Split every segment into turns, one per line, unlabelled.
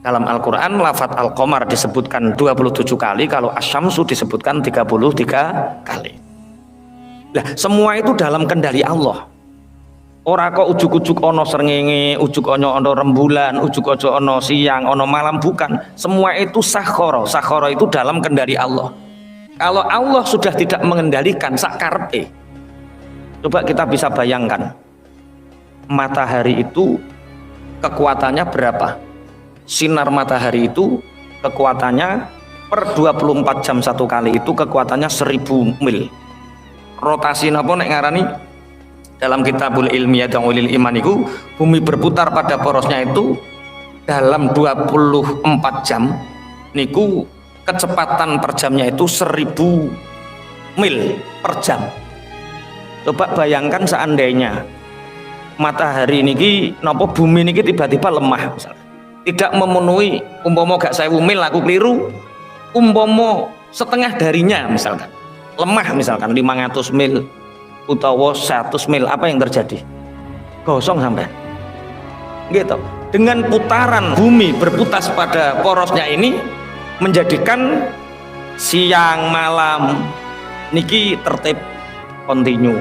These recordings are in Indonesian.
Dalam Al-Quran lafadz Al-Qamar disebutkan 27 kali, kalau Asy-Syamsu disebutkan 33 kali. Nah, semua itu dalam kendali Allah. Ora kok ujuk-ujuk ono srengenge, ujuk ono rembulan, ujuk ono siang, ono malam, bukan. Semua itu sakhara. Sakhara itu dalam kendali Allah. Kalau Allah sudah tidak mengendalikan sakarepe, coba kita bisa bayangkan, matahari itu kekuatannya berapa? Sinar matahari itu kekuatannya per 24 jam satu kali itu kekuatannya 1000 mil. Rotasi napa nek ngarani dalam kitabul ilmiyah dan ulil iman itu, bumi berputar pada porosnya itu dalam 24 jam niku kecepatan per jamnya itu 1000 mil per jam. Coba bayangkan seandainya matahari niki napa bumi niki tiba-tiba lemah misalnya, tidak memenuhi, umpama gak 1000 mil aku keliru, umpama setengah darinya misalkan lemah, misalkan 500 mil utawa 100 mil, apa yang terjadi? Gosong sampai gitu. Dengan putaran bumi berputar pada porosnya ini menjadikan siang malam niki tertib kontinu.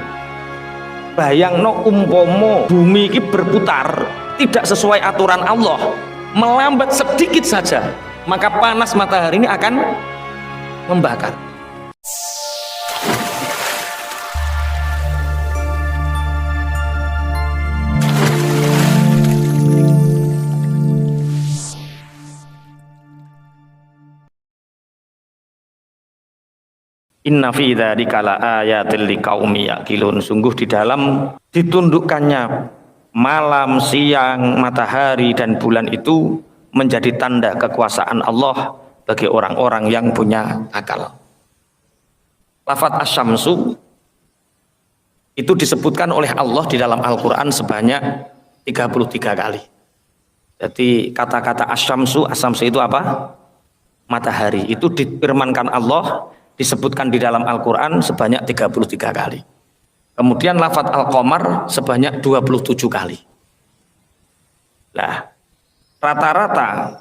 Bayangno umpama bumi ini berputar tidak sesuai aturan Allah, melambat sedikit saja, maka panas matahari ini akan membakar. Inna fi dzalika laayatil liqaumi yaqilun. Sungguh di dalam ditundukkannya malam, siang, matahari dan bulan itu menjadi tanda kekuasaan Allah bagi orang-orang yang punya akal. Lafadz Asy-Syamsu itu disebutkan oleh Allah di dalam Al-Quran sebanyak 33 kali. Jadi kata-kata Asy-Syamsu, Asy-Syamsu itu apa? Matahari. Itu difirmankan Allah, disebutkan di dalam Al-Quran sebanyak 33 kali. Kemudian lafadz Al-Qamar sebanyak 27 kali. Nah, rata-rata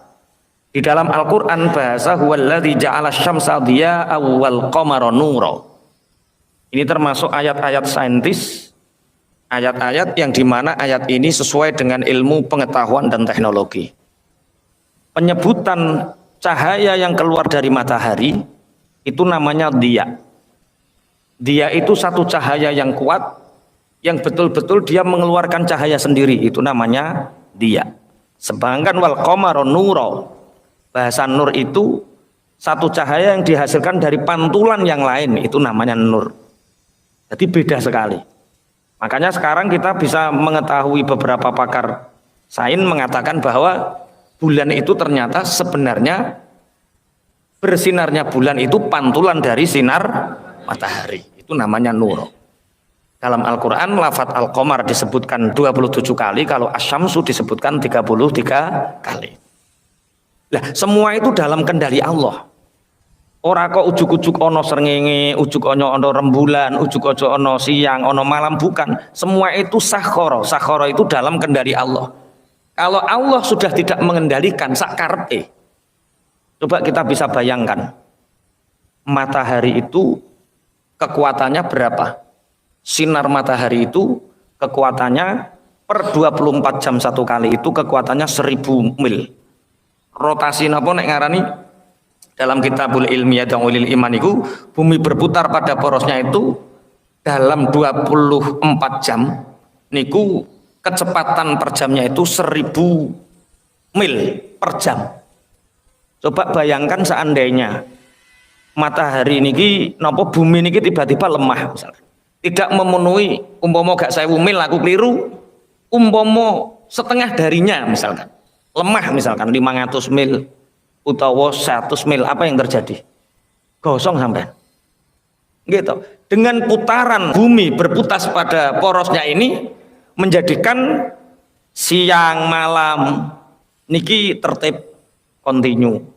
di dalam Al-Quran bahasa huwallazi ja'ala syamsa diya'an wal qamara nura. Ini termasuk ayat-ayat saintis, ayat-ayat yang dimana ayat ini sesuai dengan ilmu pengetahuan dan teknologi. Penyebutan cahaya yang keluar dari matahari itu namanya dia. Dia itu satu cahaya yang kuat, yang betul-betul dia mengeluarkan cahaya sendiri, itu namanya dia. Sedangkan wal qamara nura, bahasa nur itu satu cahaya yang dihasilkan dari pantulan yang lain, itu namanya nur. Jadi beda sekali. Makanya sekarang kita bisa mengetahui, beberapa pakar sains mengatakan bahwa bulan itu ternyata sebenarnya bersinarnya bulan itu pantulan dari sinar matahari, itu namanya nur. Dalam Al-Quran lafadz Al-Qamar disebutkan 27 kali, kalau Asy-Syamsu disebutkan 33 kali. Nah, semua itu dalam kendali Allah. Ora kok ujuk-ujuk ono srengenge, ujuk ono rembulan, ujuk ono siang, ono malam, bukan. Semua itu sakhara. Sakhara itu dalam kendali Allah. Kalau Allah sudah tidak mengendalikan sakarepe, coba kita bisa bayangkan, matahari itu kekuatannya berapa? Sinar matahari itu kekuatannya per 24 jam satu kali itu kekuatannya 1000 mil. Rotasi napa nek ngarani dalam kitabul ilmiyah dan ulil iman itu, bumi berputar pada porosnya itu dalam 24 jam niku kecepatan per jamnya itu 1000 mil per jam. Coba bayangkan seandainya matahari niki napa bumi niki tiba-tiba lemah misalnya, tidak memenuhi, umpama gak 1000 mil aku keliru, umpama setengah darinya misalkan lemah, misalkan 500 mil utawa 100 mil, apa yang terjadi? Gosong sampai gitu. Dengan putaran bumi berputar pada porosnya ini menjadikan siang malam niki tertib kontinu.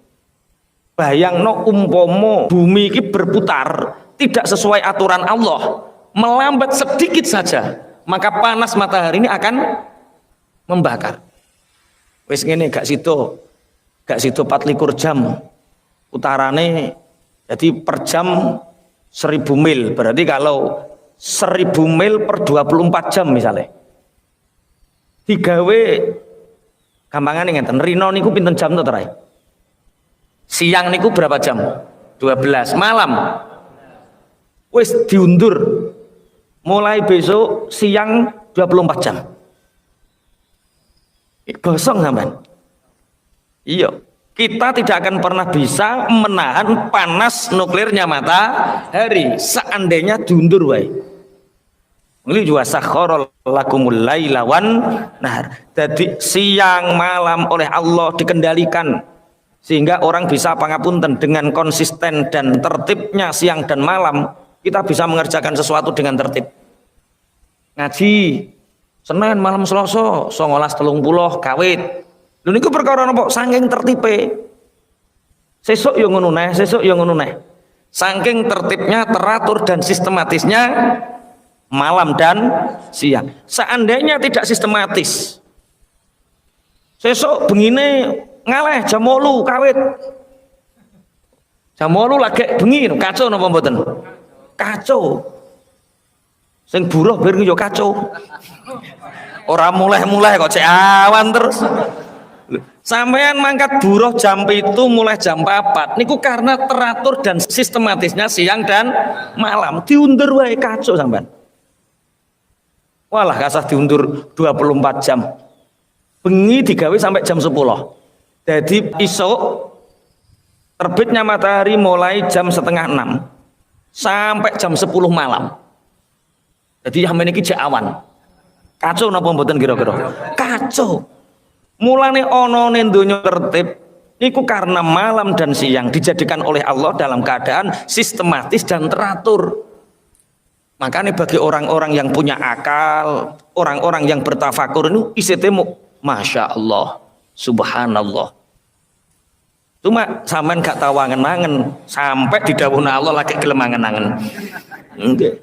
Bayangno umpama bumi ini berputar tidak sesuai aturan Allah, melambat sedikit saja, maka panas matahari ini akan membakar. Wis ngene gak sido, gak sido 24 jam. Utarane jadi per jam 1000 mil. Berarti kalau 1000 mil per 24 jam misalnya. Digawe gampangane ngeten, rino niku pinten jam to terakhir? Siang niku berapa jam? 12. Malam wis diundur. Mulai besok siang 24 jam. Gosong sampean. Iya, kita tidak akan pernah bisa menahan panas nuklirnya matahari seandainya diundur wae. Li juga sakhara lakumul laila wan nahar. Jadi siang malam oleh Allah dikendalikan sehingga orang bisa pangapunten dengan konsisten dan tertibnya siang dan malam kita bisa mengerjakan sesuatu dengan tertib. Ngaji Senin malam Selasa 19.30 kawit. Lha niku perkara napa saking tertibe. Sesuk yo ngono neh, sesuk yo ngono neh. Saking tertibnya, teratur dan sistematisnya malam dan siang. Seandainya tidak sistematis, sesuk bengine ngaleh jam 8 kawit. Jam 8 lagi bengi kacau napa mboten? Kacau. Sing buruh bir yo kacau. Ora mulai-mulai kok cek awan terus. Sampean mangkat buruh jam itu mulai jam 4 niku karena teratur dan sistematisnya siang dan malam. Diundur wae kacau sampean. Walah kasah diundur 24 jam. Bengi digawe sampai jam 10. Jadi isuk terbitnya matahari mulai jam 5:30 sampai jam 10 malam. Jadi sampeyan iki jek awan. Kacau napa mboten kira-kira? Kacau. Mulane ana ning donya tertib niku karena malam dan siang dijadikan oleh Allah dalam keadaan sistematis dan teratur. Makanya bagi orang-orang yang punya akal, orang-orang yang bertafakur itu isi temu, masya Allah, subhanallah. Cuma sampean gak tahu angen-angen sampai di dawuhna Allah lagi gelem angen-angen. Enggak.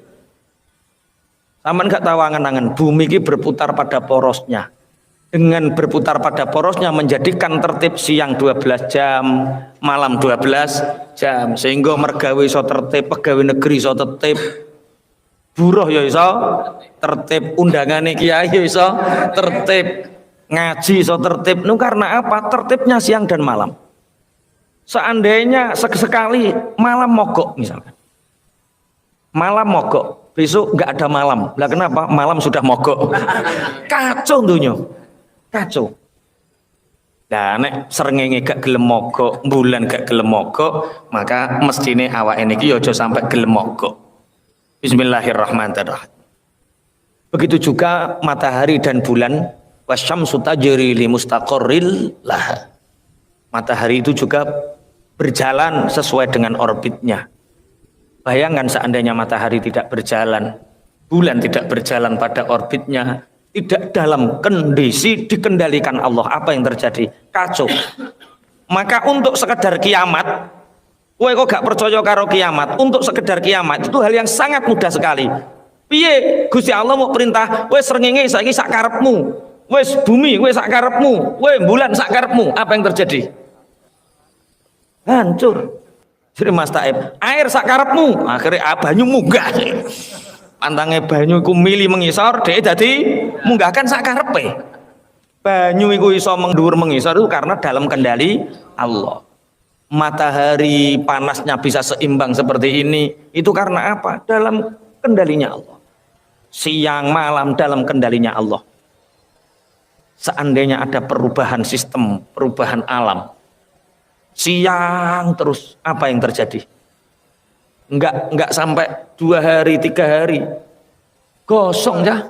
Sampean gak tahu angen-angen, bumi ini berputar pada porosnya. Dengan berputar pada porosnya menjadikan tertib siang 12 jam, malam 12 jam, sehingga mergawe iso tertib, pegawai negeri iso tertib, buruh ya iso tertib, undangane kiai ya iso tertib, ngaji iso tertib. Nu karena apa? Tertibnya siang dan malam. Seandainya sekali malam mogok misalkan, malam mogok, besok nggak ada malam. Lah kenapa? Malam sudah mogok. Kacau dunia, kacau. Nah, nek srengenge gak gelem mogok, bulan gak gelem mogok, maka mestine awake niki aja sampai gelem mogok. Bismillahirrahmanirrahim. Begitu juga matahari dan bulan, wasyamsu tajri li mustaqarril laha. Matahari itu juga berjalan sesuai dengan orbitnya. Bayangkan seandainya matahari tidak berjalan, bulan tidak berjalan pada orbitnya, tidak dalam kondisi dikendalikan Allah, apa yang terjadi? Kacau. Maka untuk sekedar kiamat, kowe kok gak percaya karo kiamat, untuk sekedar kiamat itu hal yang sangat mudah sekali. Piye Gusti Allah mau perintah, wis srengenge saiki sak karepmu, wis bumi wis sak karepmu, wis bulan sak karepmu, apa yang terjadi? Hancur. Jadi Mas Taib, air sak karepmu, akhirnya banyu munggah. Pantangnya banyu iku mili mengisor, dhek dadi munggahkan sak karepe. Banyu iku iso mengduwur mengisor itu karena dalam kendali Allah. Matahari panasnya bisa seimbang seperti ini, itu karena apa? Dalam kendalinya Allah. Siang malam dalam kendalinya Allah. Seandainya ada perubahan sistem, perubahan alam, siang terus, apa yang terjadi? Enggak sampai 2 hari 3 hari gosong ya.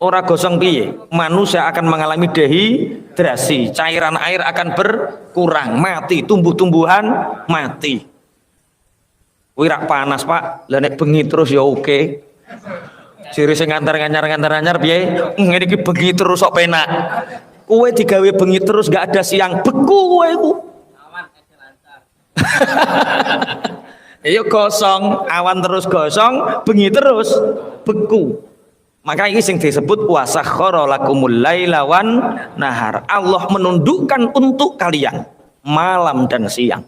Ora gosong piye? Manusia akan mengalami dehidrasi, cairan air akan berkurang, mati, tumbuh-tumbuhan mati. Wirak panas Pak, lah nek bengi terus ya oke. Jere sing ngantar-anyar piye? Ngene iki bengi terus kok penak. Kowe digawe bengi terus gak ada siang, beku kowe iku. Awan kecil lancar. Iya gosong, awan terus gosong, bengi terus beku. Maka ini sing disebut wasakhkhara lakumul laila wan nahar. Allah menundukkan untuk kalian malam dan siang.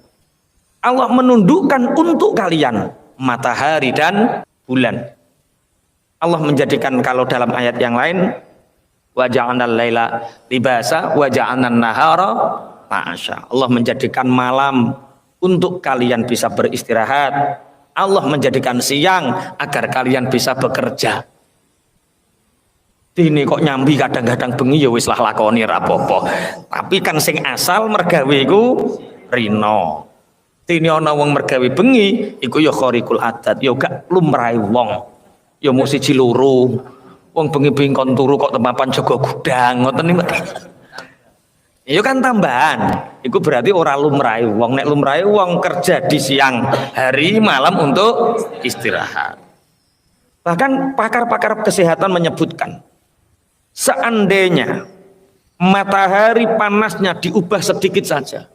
Allah menundukkan untuk kalian matahari dan bulan. Allah menjadikan, kalau dalam ayat yang lain, wa ja'alnal laila libasa wa ja'alnan nahara ma'asya. Allah menjadikan malam untuk kalian bisa beristirahat. Allah menjadikan siang agar kalian bisa bekerja. Ini kok nyambi kadang-kadang bengi ya wis lah lakoni ra apa-apa. Tapi kan sing asal mergawe iku rino. Dene ana wong mergawe bengi iku ya khariqul adat, ya gak lumrahe wong. Ya mung siji loro. Wong bengi-bengi kon turu kok tempapan jaga gudang ngoten niku. Ya kan tambahan. Iku berarti ora lumrahe wong. Nek lumrahe wong kerja di siang hari, malam untuk istirahat. Bahkan pakar-pakar kesehatan menyebutkan, seandainya matahari panasnya diubah sedikit saja,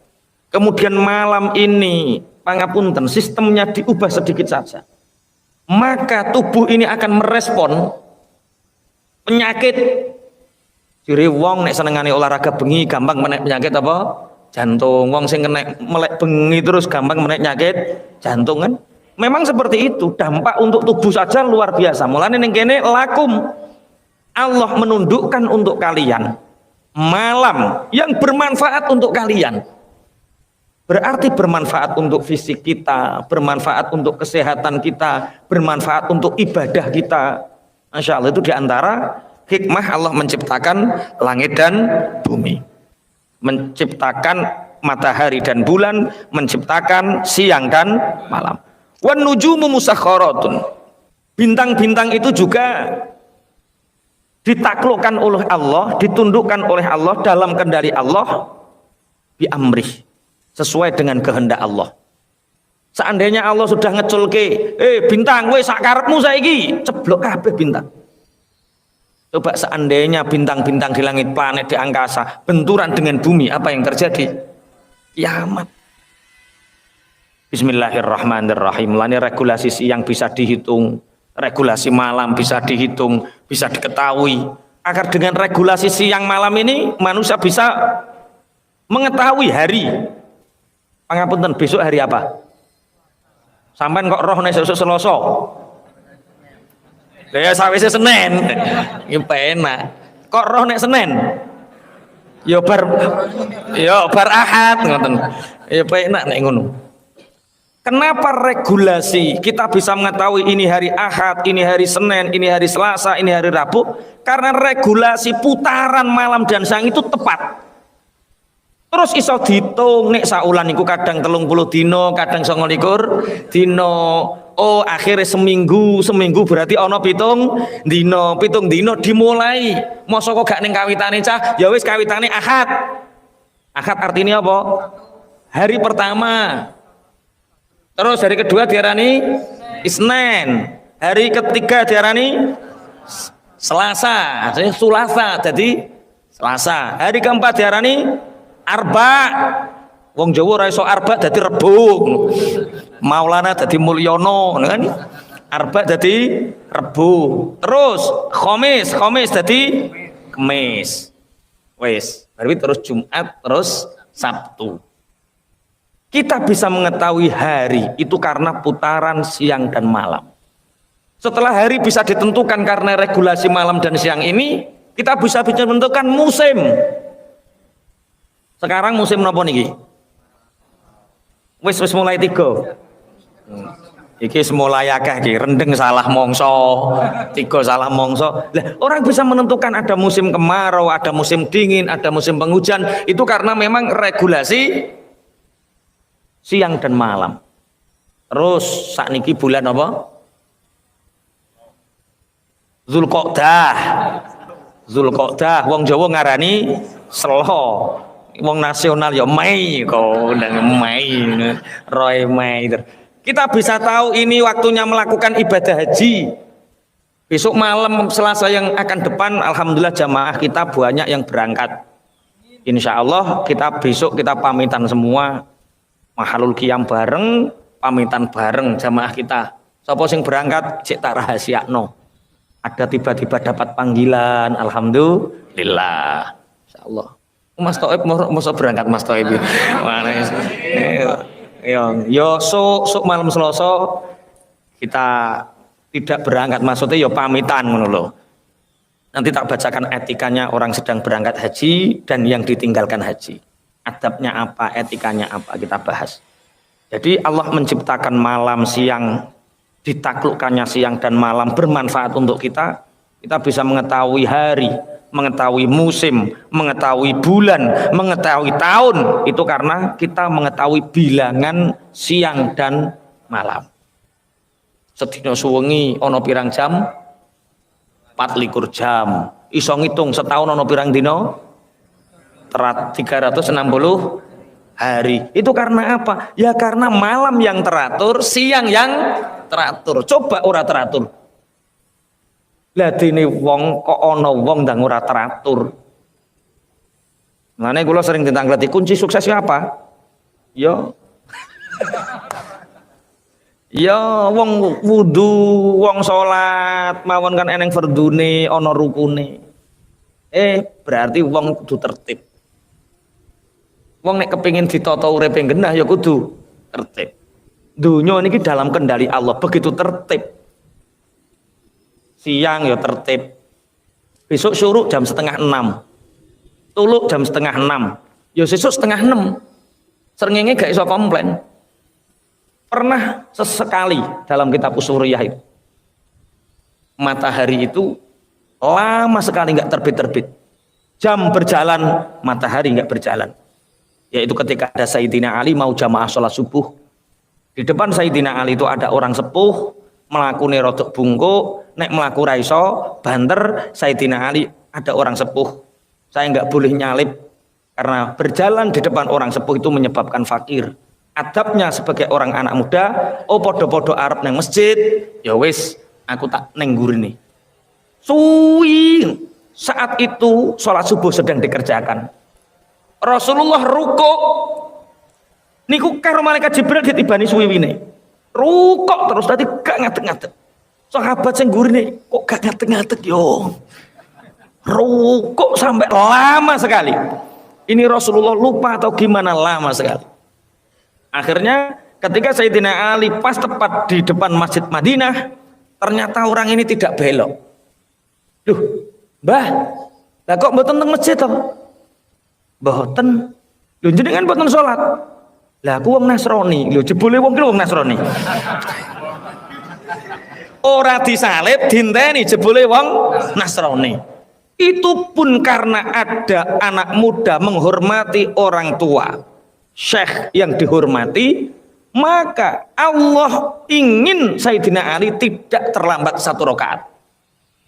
kemudian malam ini pangapunten sistemnya diubah sedikit saja, maka tubuh ini akan merespon penyakit. Jadi wong nek senengane olahraga bengi gampang menek penyakit apa? Jantung. Wong sing kena melek bengi terus gampang menek penyakit jantung kan? Memang seperti itu, dampak untuk tubuh saja luar biasa. Mulane ning kene lakum, Allah menundukkan untuk kalian malam yang bermanfaat untuk kalian. Berarti bermanfaat untuk fisik kita, bermanfaat untuk kesehatan kita, bermanfaat untuk ibadah kita. Masya Allah, itu diantara hikmah Allah menciptakan langit dan bumi, menciptakan matahari dan bulan, menciptakan siang dan malam. Wan nujumu musakhkharatun. Bintang-bintang itu juga ditaklukkan oleh Allah, ditundukkan oleh Allah dalam kendali Allah bi amrih, sesuai dengan kehendak Allah. Seandainya Allah sudah ngeculke, bintang weh sak karepmu saiki, ceblok kabeh bintang. Coba seandainya bintang-bintang di langit, planet di angkasa benturan dengan bumi, apa yang terjadi? Kiamat. Bismillahirrahmanirrahim. Lani regulasi siang bisa dihitung, regulasi malam bisa dihitung, bisa diketahui. Agar dengan regulasi siang malam ini manusia bisa mengetahui hari. Pangapunten, besok hari apa? Sampai kok roh nek sesuk Selasa. Ya sawise Senin. Iki penak. Kok roh nek Senin? Ya bar Ahad ngoten. Ya penak nek ngono. Kenapa regulasi kita bisa mengetahui ini hari Ahad, ini hari Senin, ini hari Selasa, ini hari Rabu? Karena regulasi putaran malam dan siang itu tepat. Terus iso dihitung nek saulan iku kadang 30 dino, kadang 29 dino. Oh, akhirnya seminggu berarti ono pitung dino dimulai. Mosok kok gak ning kawitane cah, ya wis kawitane Ahad. Ahad artinya apa? Hari pertama. Terus hari kedua diarani Isnin. Hari ketiga diarani Selasa. Jadi Sulasa, jadi Selasa. Hari keempat diarani Arba. Wong Jawa ora iso arba dadi Rebo. Maulana dadi Mulyono, kan? Arba dadi Rebo. Terus Khamis dadi Kamis. Wes, berarti terus Jumat, terus Sabtu. Kita bisa mengetahui hari itu karena putaran siang dan malam. Setelah hari bisa ditentukan karena regulasi malam dan siang ini, kita bisa menentukan musim. Sekarang musim napa niki? Wis mulai 3. Iki mulai akeh iki, rendeng salah mongso, 3 salah mongso. Lah, orang bisa menentukan ada musim kemarau, ada musim dingin, ada musim penghujan, itu karena memang regulasi siang dan malam. Terus sakniki bulan apa? Zulqa'dah. Wong Jawa ngarani Selo. Wong nasional ya Mei kok, Mei, Roy Mei. Kita bisa tahu ini waktunya melakukan ibadah haji. Besok malam Selasa yang akan depan, alhamdulillah jamaah kita banyak yang berangkat. Insya Allah besok kita pamitan semua, mahalul qiyam bareng, pamitan bareng jamaah kita. Sapa sing berangkat cek tak rahasiakno. Ada tiba-tiba dapat panggilan, alhamdulillah. Insyaallah. Mas Toib mau berangkat Mas Toib. Mana yo sok malam Selasa kita tidak berangkat, maksudnya yo pamitan ngono lho. Nanti tak bacakan etikanya orang sedang berangkat haji dan yang ditinggalkan haji. Adabnya apa, etikanya apa, kita bahas. Jadi Allah menciptakan malam, siang, ditaklukkannya siang dan malam bermanfaat untuk kita. Kita bisa mengetahui hari, mengetahui musim, mengetahui bulan, mengetahui tahun. Itu karena kita mengetahui bilangan siang dan malam. Sedina suwengi ana pirang jam? 24 jam. Iso ngitung setahun ana pirang dina? 360 hari. Itu karena apa? Ya karena malam yang teratur, siang yang teratur. Coba ora teratur. Lah dene wong kok ana wong ndang ora teratur. Mane kula sering ditanggleti kunci suksesnya apa? Ya wong wudu, wong salat, mawon kan eneng fardune, ana rukune. Berarti wong kudu tertib. Wong nek kepengin ditata uripe genah ya kudu tertib. Dunya niki dalam kendali Allah, begitu tertib. Siang ya tertib. Besok syuruk jam 5:30. Tuluk jam 5:30. Ya sesuk 5:30. Srengenge gak iso komplain. Pernah sesekali dalam kitab Ushuriyah itu matahari itu lama sekali nggak terbit-terbit, jam berjalan matahari nggak berjalan, yaitu ketika ada Sayyidina Ali mau jamaah sholat subuh. Di depan Sayyidina Ali itu ada orang sepuh melakune rodok bungkuk, nek melaku raiso banter. Sayyidina Ali, ada orang sepuh, saya nggak boleh nyalip karena berjalan di depan orang sepuh itu menyebabkan fakir. Adabnya sebagai orang anak muda, podo-podo Arab neng masjid, ya wis aku tak neng gurine. Suwi saat itu sholat subuh sedang dikerjakan. Rasulullah rukuk. Niku karo malaikat Jibril ditibani suwiwine. Rukuk terus tadi gak ngadeg-ngadeg. Sahabat sing gurine kok gak ngadeg-ngadeg yo. Rukuk sampai lama sekali. Ini Rasulullah lupa atau gimana, lama sekali. Akhirnya ketika Sayyidina Ali pas tepat di depan Masjid Madinah, ternyata orang ini tidak belok. Duh, Mbah, lah kok mboten teng masjid to? Mboten. Lho jenengan mboten salat. Lah aku wong Nasrani. Lho jebule wong ki wong Nasrani. Ora disalib dinteni jebule wong Nasrani. Itu pun karena ada anak muda menghormati orang tua. Syekh yang dihormati, maka Allah ingin Sayyidina Ali tidak terlambat 1 rakaat.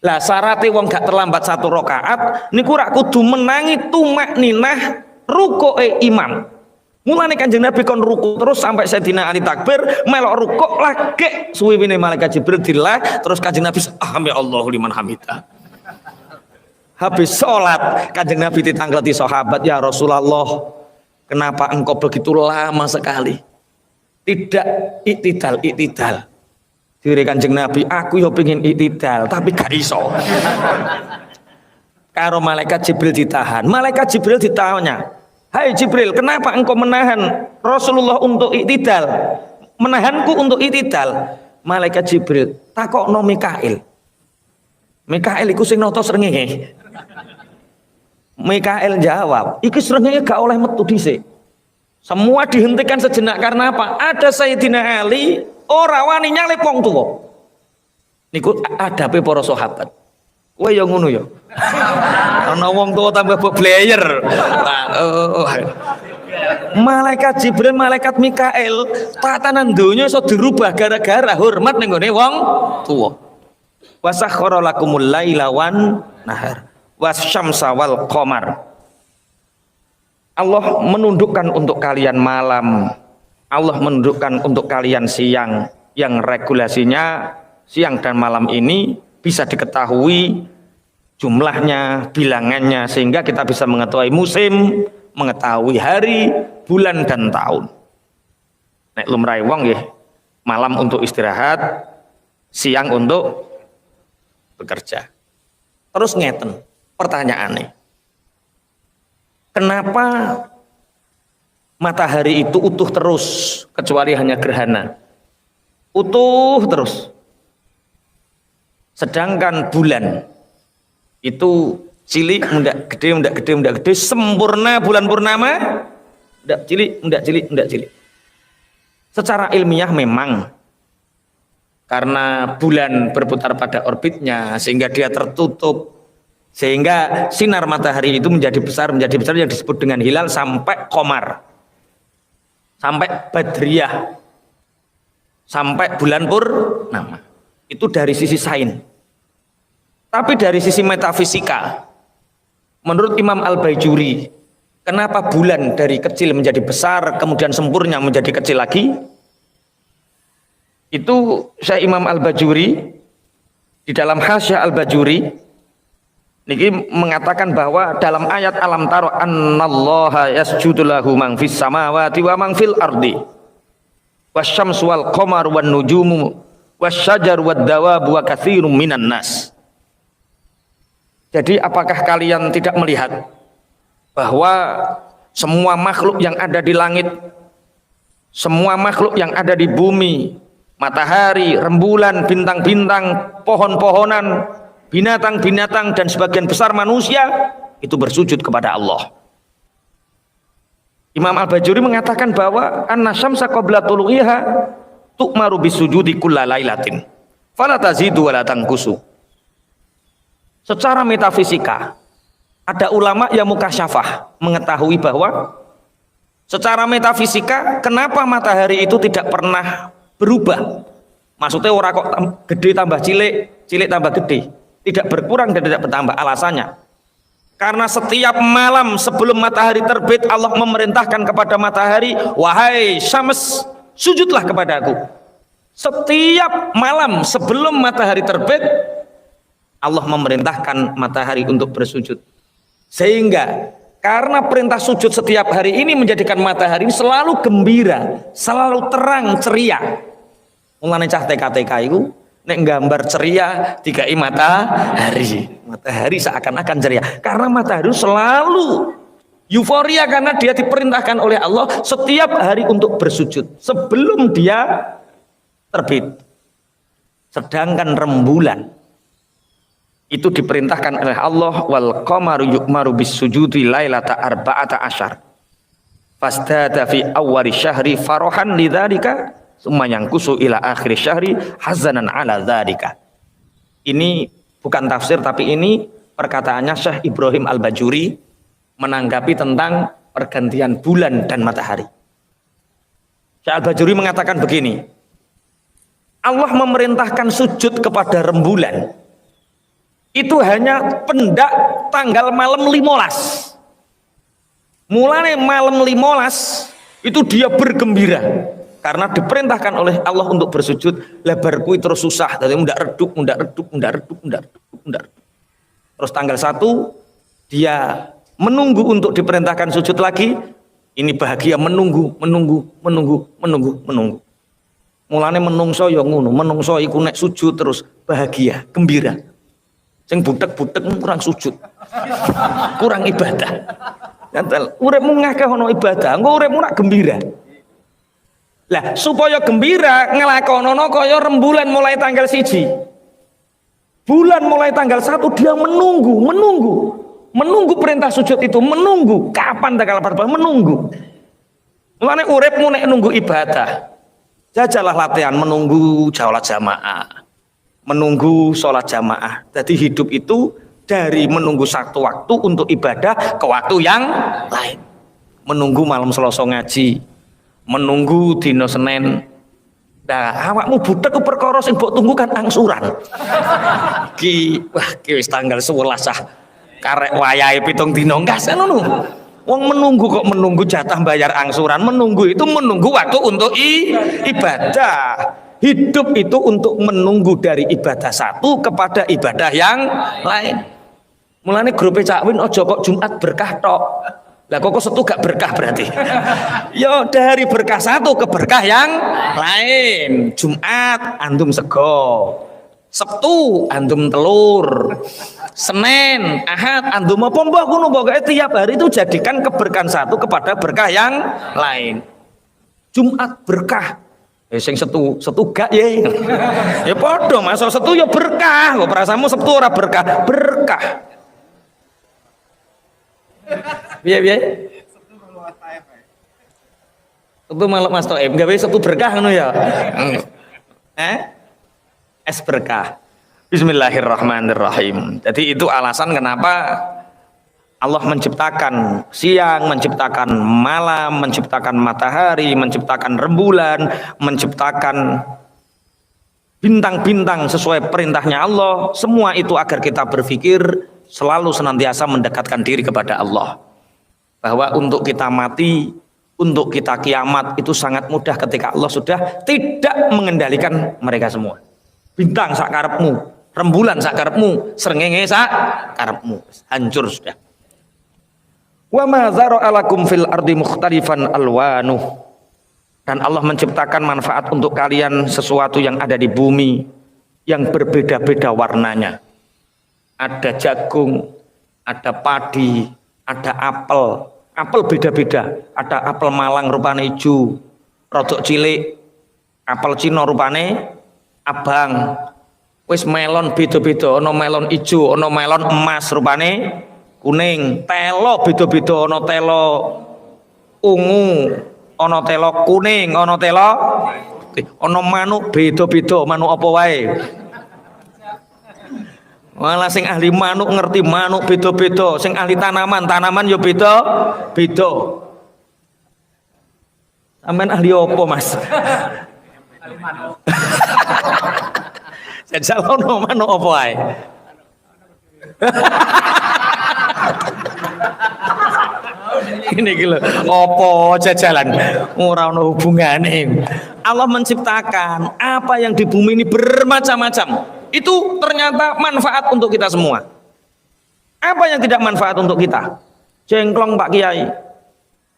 Lah syaratnya wong gak terlambat 1 rakaat niku rak kudu menangi tumakninah rukuke imam. Mulane Kanjeng Nabi kon ruku terus sampai Sayyidina Ali takbir, melok rukuk lagi suwiwine malaikat Jibril dilah, terus Kanjeng Nabi Allahu liman hamidah. Habis sholat Kanjeng Nabi ditanggleti sahabat, ya Rasulullah, kenapa engkau begitu lama sekali? Tidak iktidal. Diri Kanjeng Nabi, aku yo pengen iktidal tapi gak iso. Karo malaikat Jibril ditahan. Malaikat Jibril ditanya, "Hai Jibril, kenapa engkau menahan Rasulullah untuk iktidal? Menahanku untuk iktidal?" Malaikat Jibril takokno Mikail. Mikail iku sing nata srengenge. Mikail jawab, iki srengenge gak oleh metu dhisik. Semua dihentikan sejenak karena apa? Ada Sayyidina Ali, ora wani nyalip wong tuwa. Niku adabe para sahabat. Kowe ya ngono ya. Ana wong tuwa tambah blayer. Malaikat Jibril, malaikat Mikail, tatanan donya iso dirubah gara-gara hormat ning gone wong tuwa. Wasakhkhara lakumul laila wan nahar wasyamsa wal qamar. Allah menundukkan untuk kalian malam, Allah menundukkan untuk kalian siang, yang regulasinya siang dan malam ini bisa diketahui jumlahnya, bilangannya, sehingga kita bisa mengetahui musim, mengetahui hari, bulan dan tahun. Nek lumrahe wong nggih, malam untuk istirahat, siang untuk bekerja. Terus ngeten, pertanyaannya, kenapa matahari itu utuh terus kecuali hanya gerhana? Utuh terus. Sedangkan bulan itu cilik, mendak gede, mendak gede, mendak gede, sempurna bulan purnama, mendak cilik, mendak cilik, mendak cilik. Secara ilmiah memang karena bulan berputar pada orbitnya sehingga dia tertutup, sehingga sinar matahari itu menjadi besar yang disebut dengan hilal sampai qamar, sampai badriyah, sampai bulan purnama. Itu dari sisi sains. Tapi dari sisi metafisika, menurut Imam Al-Bajuri, kenapa bulan dari kecil menjadi besar kemudian sempurna menjadi kecil lagi? Itu Syekh Imam Al-Bajuri di dalam Hasyiah Al-Bajuri niki mengatakan bahwa dalam ayat alam taro annallaha yasjudu lahu man fis samawati wa man fil ardi wasyamsu wal qamaru wan nujumu wasyajaru wad dawabu wa katsirum minan nas. Jadi apakah kalian tidak melihat bahwa semua makhluk yang ada di langit, semua makhluk yang ada di bumi, matahari, rembulan, bintang-bintang, pohon-pohonan, binatang-binatang dan sebagian besar manusia itu bersujud kepada Allah. Imam Al-Bajuri mengatakan bahwa an-nasyamsa qabla tulu'iha tu'maru bisujudi kulla lailatin fala tazidu wa la tanqusu. Secara metafisika ada ulama yang mukasyafah mengetahui bahwa secara metafisika kenapa matahari itu tidak pernah berubah. Maksudnya orang kok gede tambah cilik, cilik tambah gede, tidak berkurang dan tidak bertambah. Alasannya karena setiap malam sebelum matahari terbit Allah memerintahkan kepada matahari, wahai syams, sujudlah kepadaku. Setiap malam sebelum matahari terbit Allah memerintahkan matahari untuk bersujud. Sehingga karena perintah sujud setiap hari ini menjadikan matahari selalu gembira, selalu terang, ceria. Mulane cah TK-TK itu nek gambar ceria dikai matahari. Matahari seakan-akan ceria karena matahari selalu euforia karena dia diperintahkan oleh Allah setiap hari untuk bersujud sebelum dia terbit. Sedangkan rembulan itu diperintahkan oleh Allah wal qamaru yu'maru bis sujudi lailata arba'ata asyar fasdada fi awwali syahri farahan lidzalika summa yanqusu ila akhir syahri hazanan ala dzalika. Ini bukan tafsir tapi ini perkataannya Syekh Ibrahim Al-Bajuri menanggapi tentang pergantian bulan dan matahari. Syekh Al-Bajuri mengatakan begini, Allah memerintahkan sujud kepada rembulan itu hanya pendak tanggal malam 15. Mulai malam 15 itu dia bergembira karena diperintahkan oleh Allah untuk bersujud. Lebar kui terus susah, dari mundak redup. Terus tanggal 1 dia menunggu untuk diperintahkan sujud lagi. Ini bahagia menunggu. Mulane menungso ya ngono, menungso iku nek sujud terus bahagia, gembira. Sing butek-butek kurang sujud, kurang ibadah. Uripmu ngakeh ono ibadah, engko uripmu nak gembira. Lah supaya gembira ngelakonono kaya rembulan mulai tanggal 1. Bulan mulai tanggal 1 dia menunggu perintah sujud itu, menunggu kapan tanggal 14, menunggu. Mulane uripmu nek nunggu ibadah, jajalah latihan menunggu sholat jamaah. Menunggu sholat jamaah. Jadi hidup itu dari menunggu satu waktu untuk ibadah ke waktu yang lain. Menunggu malam Selasa ngaji, menunggu dino Senin. Nah, awakmu butek ku perkara sing mbok tunggu kan angsuran. Ki wis tanggal 11 ah. Karek wayahe 7 dino gas ngono. Wong menunggu kok menunggu jatah bayar angsuran, menunggu itu menunggu waktu untuk ibadah. Hidup itu untuk menunggu dari ibadah satu kepada ibadah yang lain. Mulane grupe Cakwin ojo kok Jumat berkah tok. Lah kok setu gak berkah berarti. Yo dari berkah satu ke berkah yang lain. Jumat antum sego. Sabtu antum telur, Senin, Ahad antum apa mbah kuno pokoknya tiap hari itu jadikan keberkahan satu kepada berkah yang lain. Jumat berkah. Sing setu gak ya. Ya padha masuk setu ya berkah. Kok perasamu Sabtu ora berkah? Berkah. Piye? Sabtu malam Mas Toib, gawe Sabtu berkah ngono ya. Es berkah. Bismillahirrahmanirrahim. Jadi itu alasan kenapa Allah menciptakan siang, menciptakan malam, menciptakan matahari, menciptakan rembulan, menciptakan bintang-bintang sesuai perintahnya Allah. Semua itu agar kita berpikir selalu senantiasa mendekatkan diri kepada Allah. Bahwa untuk kita mati, untuk kita kiamat itu sangat mudah ketika Allah sudah tidak mengendalikan mereka semua. Bintang sakarepmu, rembulan sakarepmu, srengenge sakarepmu, hancur sudah. Wa ma dzara'a lakum fil ardi mukhtalifan alwanuh. Dan Allah menciptakan manfaat untuk kalian sesuatu yang ada di bumi yang berbeda-beda warnanya. Ada jagung, ada padi, ada apel. Apel beda-beda. Ada apel Malang rupane ijo, rodok cilik. Apel Cina rupane abang. Wis melon beda-beda, ana melon ijo, ana melon emas rupane kuning, telo beda-beda, ana telo ungu, ana telo kuning, ana telo ana manuk beda-beda, manuk apa wae. Malah sing ahli manuk ngerti manuk beda-beda, sing ahli tanaman ya beda-beda. Sampeyan ahli apa, Mas? Ahli manuk. Jajal ono manuk apa wae. Ini gitu, opo jajalan ora ono hubungane. Allah menciptakan apa yang di bumi ini bermacam-macam. Itu ternyata manfaat untuk kita semua. Apa yang tidak manfaat untuk kita? Jengklong Pak Kiai.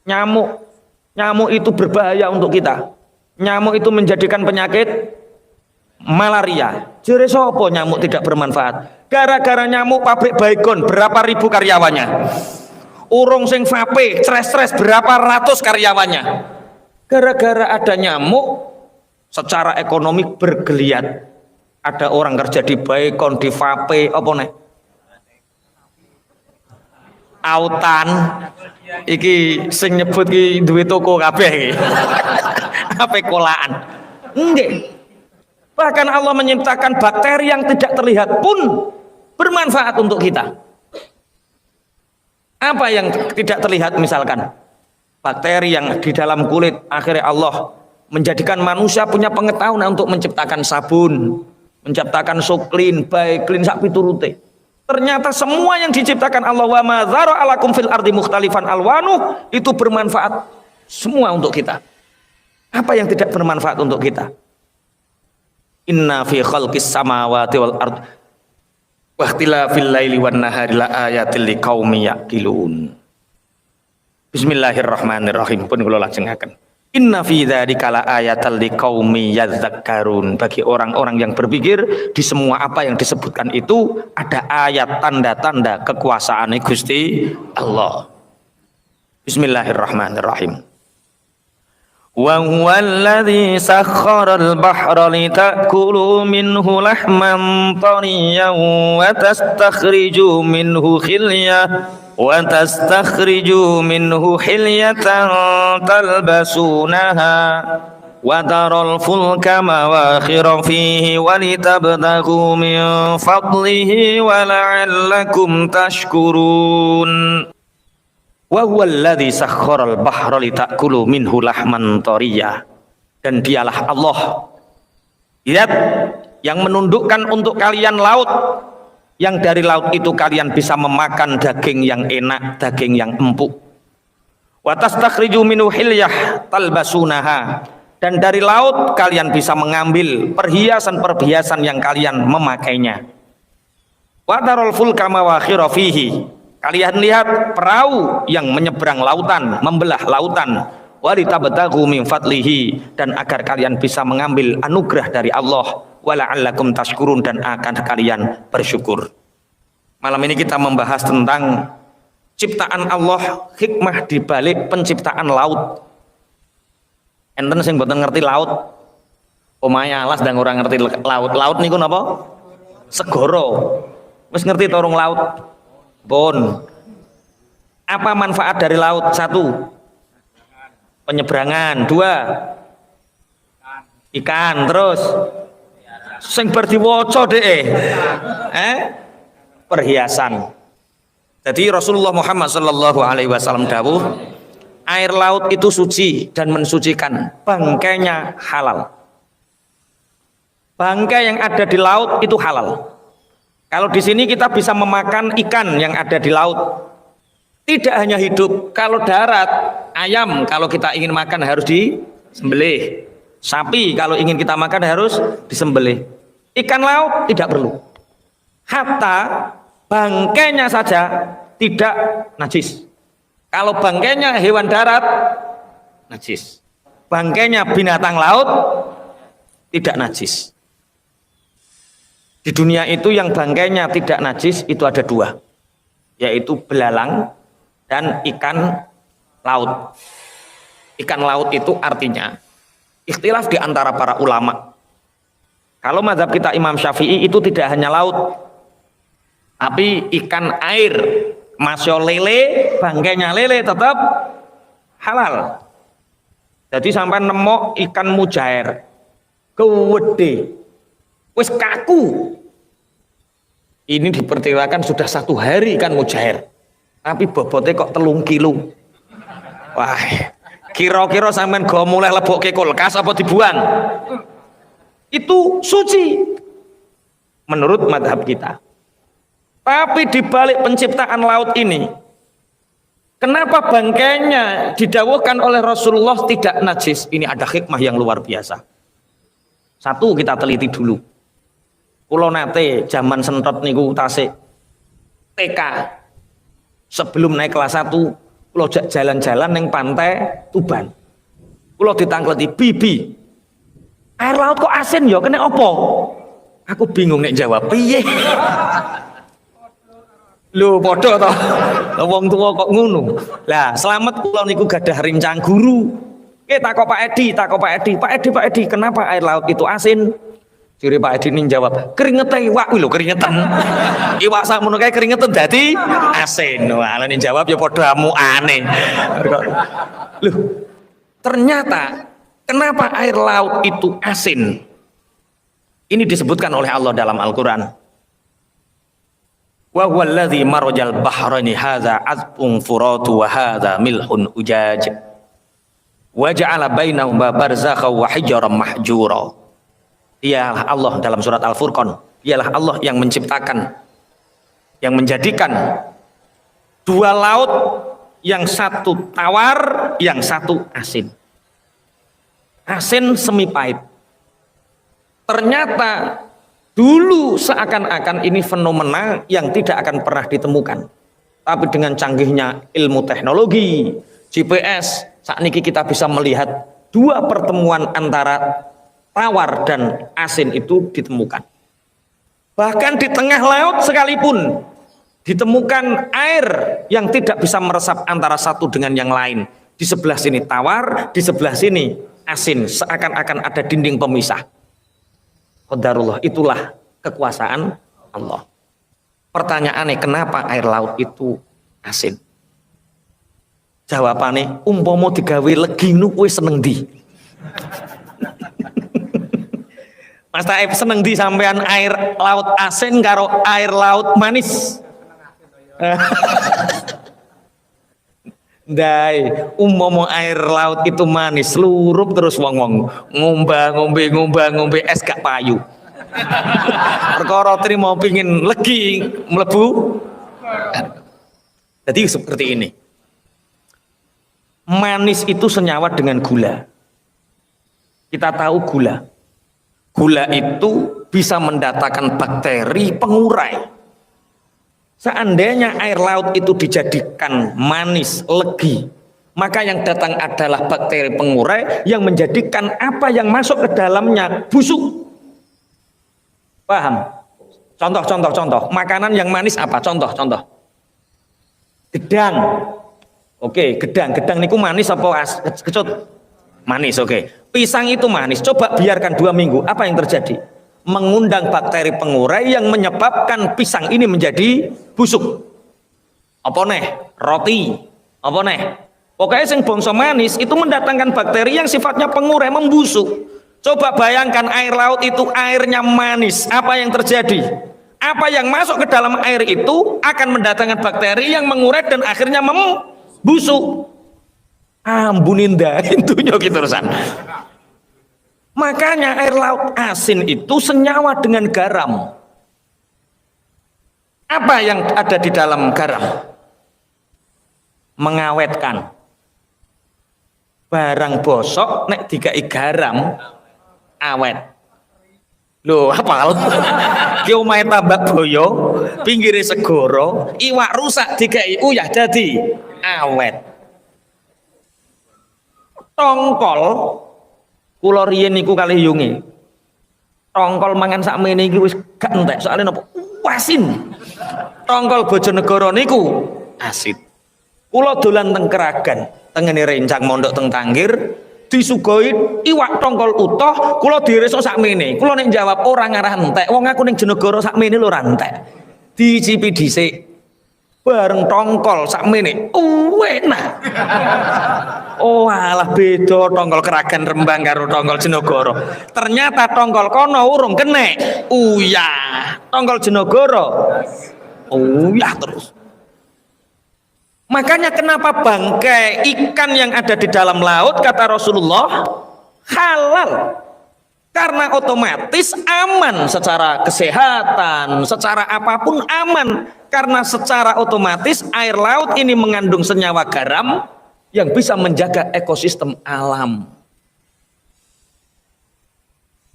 Nyamuk itu berbahaya untuk kita. Nyamuk itu menjadikan penyakit malaria. Jere sapa nyamuk tidak bermanfaat? Gara-gara nyamuk pabrik Baygon berapa ribu karyawannya? Urung sing vape, stres berapa ratus karyawannya. Gara-gara ada nyamuk, secara ekonomi bergeliat. Ada orang kerja di Baygon, di vape, apa nih? Autan, iki sing nyebut ki duwe toko kabeh iki. Apa kolaan? Nggih. Bahkan Allah menciptakan bakteri yang tidak terlihat pun bermanfaat untuk kita. Apa yang tidak terlihat misalkan? Bakteri yang di dalam kulit, akhirnya Allah menjadikan manusia punya pengetahuan untuk menciptakan sabun, menciptakan soklin, baiklin, sak piturute. Ternyata semua yang diciptakan Allah, wa ma dzara'a lakum fil ardi mukhtalifan alwanuh, itu bermanfaat semua untuk kita. Apa yang tidak bermanfaat untuk kita? Inna fi khalqis samawati wal ard wa ikhtilafil laili wan nahari la ayatil liqaumin yaqilun. Bismillahirrahmanirrahim. Pun kula lajengaken. Inna fi dzalika la ayatal liqaumin yadzakkarun. Bagi orang-orang yang berpikir, di semua apa yang disebutkan itu ada ayat tanda-tanda kekuasaan Gusti Allah. Bismillahirrahmanirrahim. Wa huwallazi sakharal bahra litakulu minhu lahman tariyan wa tastakhriju minhu hilyatan talbasunaha wa taral fulka mawakhira fihi wa litabtaghu min fadlihi wa la'allakum tashkurun. Wa huwallazi sakharal bahra litakulu minhu lahman tariya. Dan dialah Allah, lihat, yang menundukkan untuk kalian laut, yang dari laut itu kalian bisa memakan daging yang enak, daging yang empuk. Wa tastakhriju minhu hilyah talbasunaha. Dan dari laut kalian bisa mengambil perhiasan-perhiasan yang kalian memakainya. Wa taral fulka mawakhira fihi. Kalian lihat perahu yang menyeberang lautan, membelah lautan. Walitabtaghu min fadlihi, dan agar kalian bisa mengambil anugerah dari Allah. wa la'allakum tashkurun, dan akan kalian bersyukur. Malam ini kita membahas tentang ciptaan Allah, hikmah di balik penciptaan laut. Enten sing mboten ngerti laut. Omahe alas dan orang ngerti laut. Laut niku napa? Segara. Wis ngerti to urung laut? Pun. Apa manfaat dari laut? 1, penyeberangan. 2, ikan. Terus sing bar diwaca dhek perhiasan. Jadi Rasulullah Muhammad sallallahu alaihi wasallam dawuh, air laut itu suci dan mensucikan, bangkainya halal. Bangkai yang ada di laut itu halal. Kalau di sini kita bisa memakan ikan yang ada di laut, tidak hanya hidup. Kalau darat, ayam kalau kita ingin makan harus disembelih. Sapi kalau ingin kita makan harus disembelih. Ikan laut tidak perlu. Hatta bangkainya saja tidak najis. Kalau bangkainya hewan darat najis. Bangkainya binatang laut tidak najis. Di dunia itu yang bangkainya tidak najis itu ada 2, yaitu belalang dan ikan laut. Ikan laut itu artinya ikhtilaf di antara para ulama. Kalau mazhab kita Imam Syafi'i itu tidak hanya laut, tapi ikan air, masya lele, bangkainya lele tetap halal. Jadi sampai nemu ikan mujair gede, wis kaku, ini diperkirakan sudah 1 hari ikan mujair, tapi bobotnya kok 3 kilo. Wah, kira-kira sampean go mulai lebokke kulkas apa dibuang? Itu suci menurut madhab kita. Tapi di balik penciptaan laut ini, kenapa bangkainya didawuhkan oleh Rasulullah tidak najis? Ini ada hikmah yang luar biasa. 1, kita teliti dulu. Kulo nate zaman sentot niku tasik TK, sebelum naik kelas 1 kulo jalan-jalan neng pantai Tuban. Kulo ditangkleti, "Bibi, air laut kok asin ya, kena opo?" Aku bingung nek jawab piye. Lho padha to. Wong tuwa kok ngono. Lah, selamat kula niku gadah rincang guru. Takok Pak Edi, Pak Edi, kenapa air laut itu asin? Jure Pak Edi ning jawab, keringetan iwak. Lho keringetan. Iwak sakmono kae keringetan dadi asin. Wah, ning jawab ya padha amukane. Loh, ternyata kenapa air laut itu asin? Ini disebutkan oleh Allah dalam Al-Qur'an. Wa huwa alladzi marajal bahrani hadza 'azbun furatu wa hadza milhun ujaj. Wa ja'ala bainahuma barzakha wa hijaran mahjura. Dialah Allah dalam surat Al-Furqan. Dialah Allah yang menciptakan, yang menjadikan 2 laut, yang 1 tawar, yang 1 asin. Asin semi pahit. Ternyata dulu seakan-akan ini fenomena yang tidak akan pernah ditemukan. Tapi dengan canggihnya ilmu teknologi, GPS, saat ini kita bisa melihat 2 pertemuan antara tawar dan asin itu ditemukan. Bahkan di tengah laut sekalipun ditemukan air yang tidak bisa meresap antara satu dengan yang lain. Di sebelah sini tawar, di sebelah sini asin, seakan-akan ada dinding pemisah. Qadarullah, itulah kekuasaan Allah. Pertanyaannya, kenapa air laut itu asin? Jawabannya, umpama digawe legi nu kowe seneng ndi? Mas Taib seneng di sampean air laut asin karo air laut manis? Dai, umpama air laut itu manis, lurup terus wong-wong ngombe es gak payu. Perkara trimo pingin legi mlebu. Jadi seperti ini. Manis itu senyawa dengan gula. Kita tahu gula. Gula itu bisa mendatangkan bakteri pengurai. Seandainya air laut itu dijadikan manis, legi, maka yang datang adalah bakteri pengurai yang menjadikan apa yang masuk ke dalamnya busuk. Paham? Contoh. Makanan yang manis apa? Contoh. Gedang. Oke, gedang niku manis apa kecut? Manis, oke. Pisang itu manis. Coba biarkan 2 minggu, apa yang terjadi? Mengundang bakteri pengurai yang menyebabkan pisang ini menjadi busuk. Apa nih? Roti. Apa nih? Pokoknya sing bangsa manis itu mendatangkan bakteri yang sifatnya pengurai, membusuk. Coba bayangkan air laut itu airnya manis, apa yang terjadi? Apa yang masuk ke dalam air itu akan mendatangkan bakteri yang mengurai dan akhirnya membusuk. Ambuninda intunya gitu terusan. Makanya air laut asin itu senyawa dengan garam. Apa yang ada di dalam garam? Mengawetkan. Barang bosok nek dikai garam awet. Loh, apal? Ki omahe Tambak Boyo, pinggire segara, iwak rusak dikai uyah dadi awet. Tongkol kula riyen niku kalih yunge. Tongkol mangan sakmene iki wis gak entek, soalnya napa? Asin. Tongkol Bojonegoro niku asin. Kula dolan teng Keragan, tengene rencang mondok teng Tanggir, disuguhi iwak tongkol utuh, kula diresuk sakmene. Kula nek jawab ora ngarah entek, wong aku ning Jonegoro sakmene lho ora entek. Dicipi dhisik. Bareng tongkol sakmene enak. Oh alah beda tongkol Keragan Rembang karo tongkol Jonegoro. Ternyata tongkol kono urung kenek uyah. Tongkol Jonegoro uyah terus. Makanya kenapa bangkai ikan yang ada di dalam laut kata Rasulullah halal. Karena otomatis aman secara kesehatan, secara apapun aman. Karena secara otomatis air laut ini mengandung senyawa garam yang bisa menjaga ekosistem alam.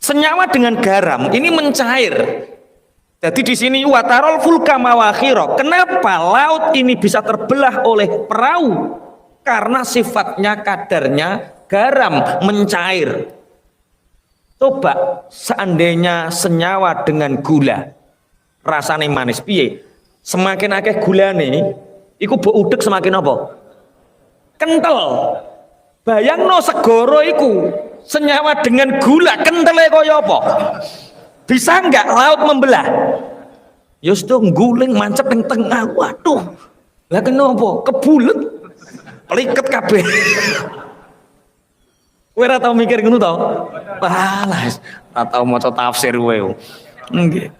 Senyawa dengan garam ini mencair. Jadi di sini watarol fulka mawakhiro. Kenapa laut ini bisa terbelah oleh perahu? Karena sifatnya kadarnya garam mencair. Coba seandainya senyawa dengan gula rasanya manis piye? Semakin akeh gulane iku mbok udek semakin apa? Kental. Bayangno segoro iku senyawa dengan gula kentele kaya apa? Bisa enggak laut membelah? Ya sudah guling mancep ning tengah. Waduh. Lah kenapa? Kebulet. Peliket kabeh. Kowe ora tau mikir ngono to? Walah, ora tau maca tafsir kowe. Nggih.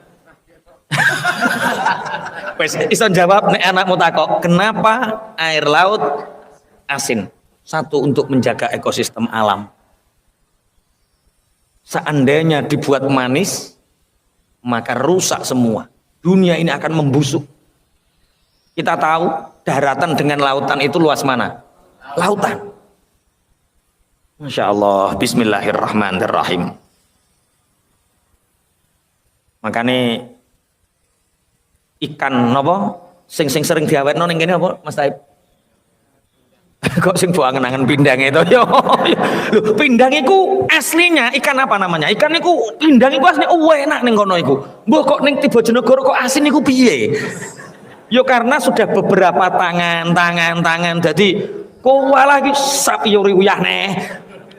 Wes iso jawab nek anakmu takok, kenapa air laut asin? Satu, untuk menjaga ekosistem alam. Seandainya dibuat manis, maka rusak semua. Dunia ini akan membusuk. Kita tahu daratan dengan lautan itu luas mana? Lautan. Masya Allah, bismillahirrahmanirrahim. Makanya ikan apa? Sing sering diawetno ning kene apa, Mas Taib? Kok sing mbok angen-angen pindang itu? Yo. Lho, pindang iku aslinya ikan apa namanya? Ikan iku pindang iku asline enak ning kono iku. Mbok kok ning Bojonegoro kok asin iku piye? Yo karena sudah beberapa tangan. Jadi kuwalah iki sapi yuri uyah neh.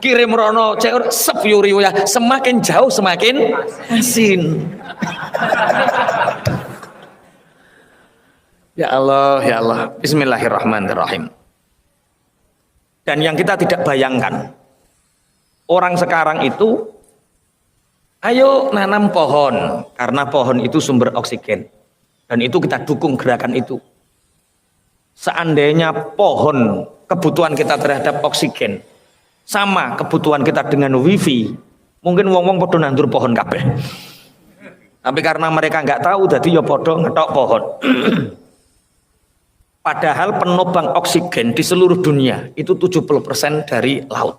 Kirim rono cek sepyuri ya, semakin jauh semakin asin. Ya Allah, bismillahirrahmanirrahim. Dan yang kita tidak bayangkan, orang sekarang itu ayo nanam pohon, karena pohon itu sumber oksigen, dan itu kita dukung gerakan itu. Seandainya pohon kebutuhan kita terhadap oksigen sama kebutuhan kita dengan wifi, mungkin wong-wong podo nandur pohon kabeh. Tapi karena mereka nggak tahu, jadi ya podo ngetok pohon. Padahal penopang oksigen di seluruh dunia itu 70% dari laut.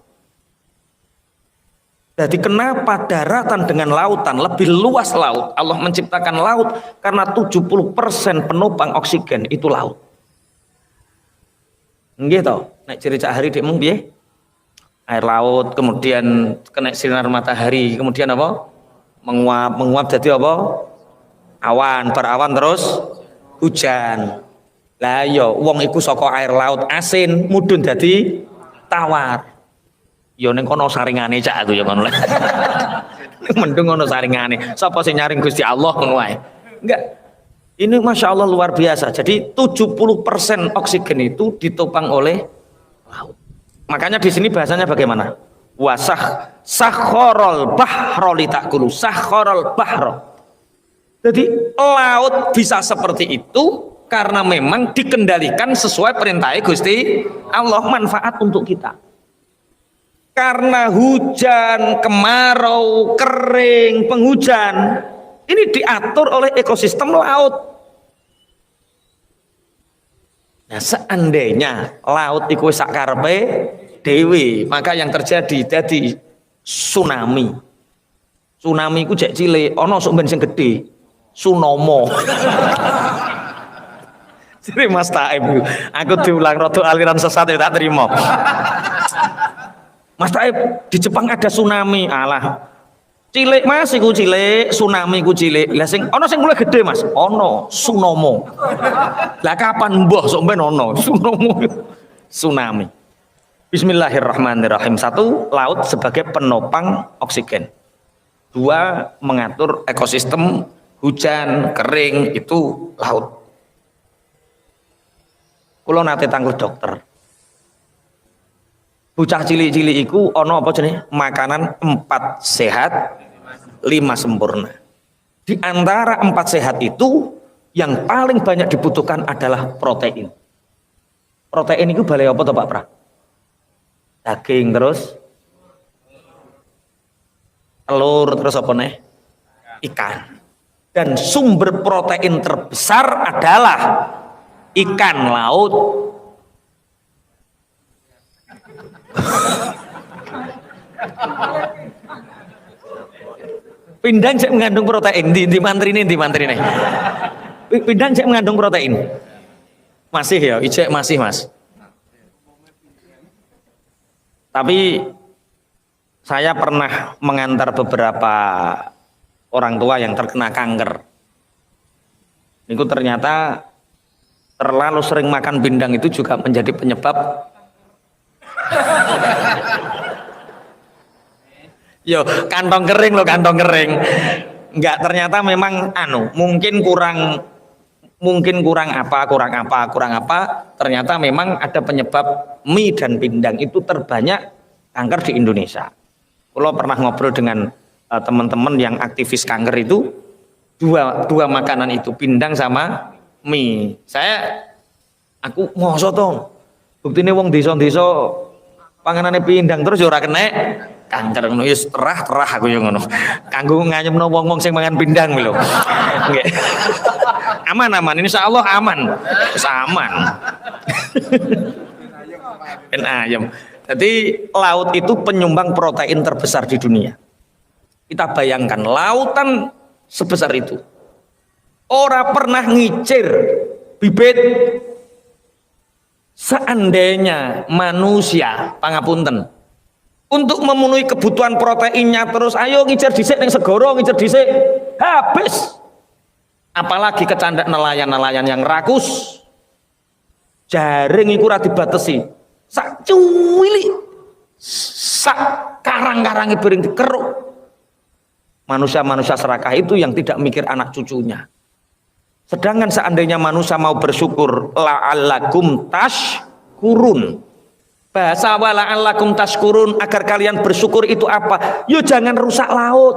Jadi kenapa daratan dengan lautan lebih luas laut? Allah menciptakan laut karena 70% penopang oksigen itu laut. Nggih to, nek cerita hari dik mung piye? Air laut, kemudian kena sinar matahari, kemudian apa? menguap jadi apa? Awan, berawan terus hujan. Lah ya wong iku saka air laut asin mudhun dadi tawar. Ya ning kono saringane cak aku ya ngono. Mendung ngono saringane. Sapa sing nyaring Gusti Allah ngono wae. Enggak. Ini Masya Allah luar biasa. Jadi 70% oksigen itu ditopang oleh laut. Makanya di sini bahasanya bagaimana? Wasah sakhorol bahro litakulu sakhorol bahro. Jadi laut bisa seperti itu karena memang dikendalikan sesuai perintah Gusti Allah, manfaat untuk kita. Karena hujan, kemarau, kering, penghujan ini diatur oleh ekosistem laut. Nah, seandainya laut iku sak karepe dewe, maka yang terjadi jadi tsunami. Tsunami iku jek cilik, ana sok ben sing gedhe. Sunomo. Jadi Mas Taib, aku diulang rodo aliran sesat ya tak terima. Mas Taib, di Jepang ada tsunami. Alah. Cilik Mas iku cilik, tsunami iku cilik. Lah sing ana sing mulai gede Mas. Ana Sunomo. Lah kapan mbah sok ben ana Sunomo. Tsunami. Bismillahirrahmanirrahim. 1, laut sebagai penopang oksigen. 2, mengatur ekosistem hujan, kering, itu laut. Kula nate tangguh dokter. Bocah cilik-cilik iku ana apa jenenge? Makanan 4 sehat, 5 sempurna. Di antara 4 sehat itu yang paling banyak dibutuhkan adalah protein. Protein itu balai apa toh Pak Pra? Daging terus telur terus apa nih? Ikan. Dan sumber protein terbesar adalah ikan laut. Pindang cek mengandung protein di mantri nih. Pindang cek mengandung protein. Masih ya, ijek masih Mas. Tapi saya pernah mengantar beberapa orang tua yang terkena kanker. Itu ternyata terlalu sering makan pindang itu juga menjadi penyebab. Yo, kantong kering loh, kantong kering. Enggak, ternyata memang mungkin kurang apa. Ternyata memang ada penyebab mie dan pindang itu terbanyak kanker di Indonesia. Kalau pernah ngobrol dengan teman-teman yang aktivis kanker itu, dua makanan itu, pindang sama mie. Aku mosok to. Buktine wong desa-desa panganane pindang terus ya ora kena kanker ngono. Wis terah aku yo ngono. Kanggo nganyemno wong-wong sing mangan pindang lho. Nggih. Aman, insyaallah aman. Wis aman. Ben ayam. Jadi laut itu penyumbang protein terbesar di dunia. Kita bayangkan lautan sebesar itu. Ora pernah ngicir bibit. Seandainya manusia pangapunten untuk memenuhi kebutuhan proteinnya terus ayo ngicir dhisik ning segara, ngicir dhisik habis. Apalagi kecandak nelayan-nelayan yang rakus. Jaring iku ora dibatesi. Sak cuwili sak karang-karange bareng dikeruk. Manusia-manusia serakah itu yang tidak mikir anak cucunya. Sedangkan seandainya manusia mau bersyukur, la'allakum tashkurun. Bahasa la'allakum tashkurun, agar kalian bersyukur itu apa? Yo jangan rusak laut.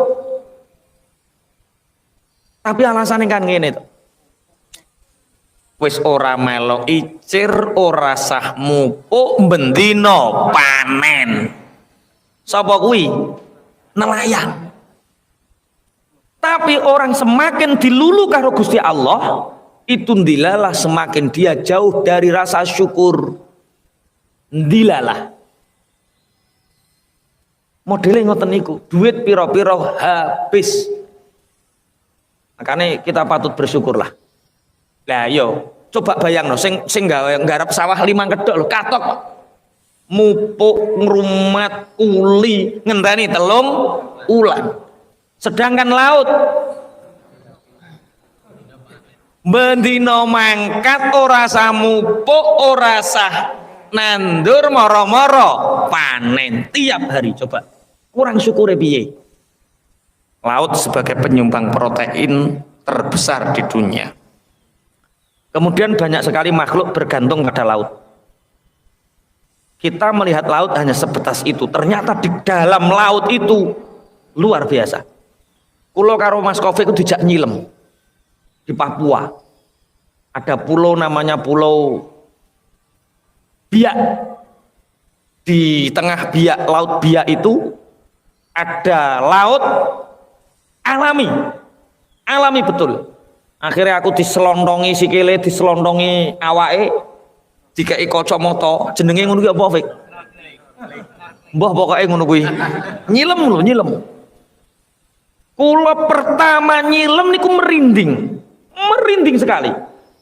Tapi alasannya kan ngene tuh. Wis ora melo icir, ora sah mupuk bendino panen. Sapa kuwi? Nelayan. Tapi orang semakin dilulu karo Gusti Allah, itu ndilalah semakin dia jauh dari rasa syukur. Ndilalah. Modelnya ngoten niku, duit piro-piro habis. Makanya kita patut bersyukurlah. Lah yo, coba bayangno sing nggarap sawah 5 kedok lho, katok. Mupuk, ngrumat, uli, ngenteni 3 ulan. Sedangkan laut bendino mangkat ora sah mupuk, ora sah nandur, moro-moro panen tiap hari. Coba kurang syukur piye? Laut sebagai penyumbang protein terbesar di dunia. Kemudian banyak sekali makhluk bergantung pada laut. Kita melihat laut hanya sebatas itu, ternyata di dalam laut itu luar biasa. Kulo karo Mas Kofi itu dijak nyilem di Papua. Ada pulau namanya Pulau Biak. Di tengah Biak, Laut Biak itu ada laut alami. Alami betul. Akhirnya aku diselondongi sikile, diselondongi awake, dikai kacamata, jenenge ngono ki apa, Fik? Mbah pokoke ngono kuwi. Nyilem lho, nyilem. Kula pertama nyilem niku merinding. Merinding sekali.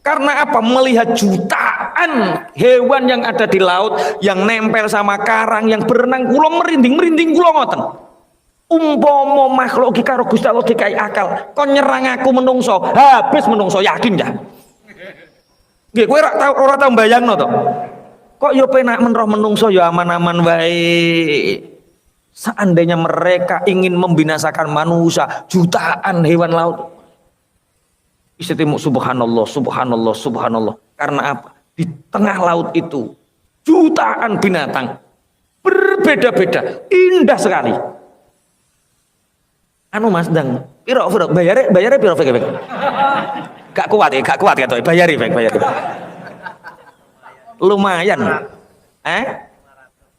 Karena apa? Melihat jutaan hewan yang ada di laut, yang nempel sama karang, yang berenang, kula merinding kula ngoten. Umpama makhluk iki karo Gusti Allah dikai akal, kon nyerang aku menungso, habis menungso, yakin ya? Nggih, kowe ora tau mbayangno to. Kok yo penak menroh menungso yo aman-aman wae. Seandainya mereka ingin membinasakan manusia, jutaan hewan laut. Istimewa subhanallah, subhanallah, subhanallah. Karena apa? Di tengah laut itu jutaan binatang berbeda-beda, indah sekali. Anu Mas Dang, piro bayare piro Fek? Gak kuat ya toh, bayari Fek. Lumayan.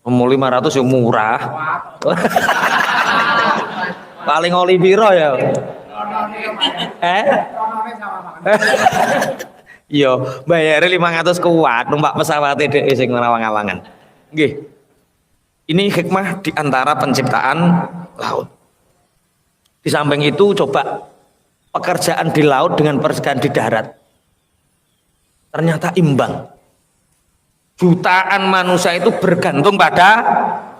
Mau 500 yang murah. Paling oli piro ya? Yo, bayare 500 kuat, numpak pesawat dhek sing ngawang-awangan. Nggih. Ini hikmah di antara penciptaan laut. Di samping itu coba pekerjaan di laut dengan pekerjaan di darat. Ternyata imbang. Jutaan manusia itu bergantung pada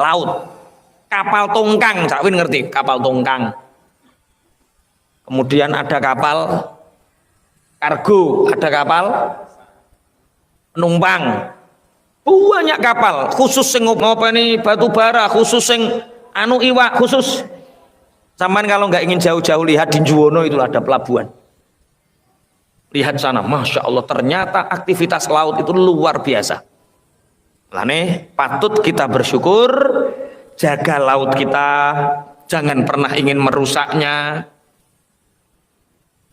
laut. Kapal tongkang, Cak Win ngerti? Kapal tongkang. Kemudian ada kapal kargo, ada kapal penumpang. Banyak kapal, khusus sing ngopeni batu bara, khusus sing anu iwak, khusus. Sampai kalau nggak ingin jauh-jauh lihat di Juwono itu ada pelabuhan. Lihat sana, Masya Allah, ternyata aktivitas laut itu luar biasa. Lane patut kita bersyukur, jaga laut kita, jangan pernah ingin merusaknya.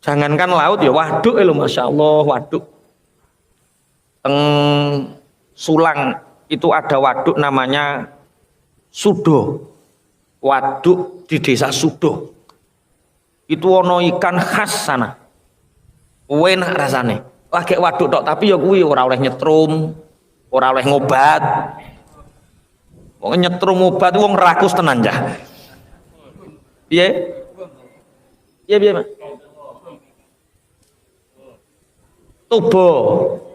Jangankan laut ya waduk lho, Masya Allah, waduk. Sulang itu ada waduk namanya Sudo. Waduk di desa Sudo. Itu ono ikan khas sana. Enak rasane. Lagi waduk tok, tapi ya kuwi ora oleh nyetrum, ora oleh ngobat. Wong nyetrum obat wong rakus tenan ya. Piye? Piye, Mas? Tubo.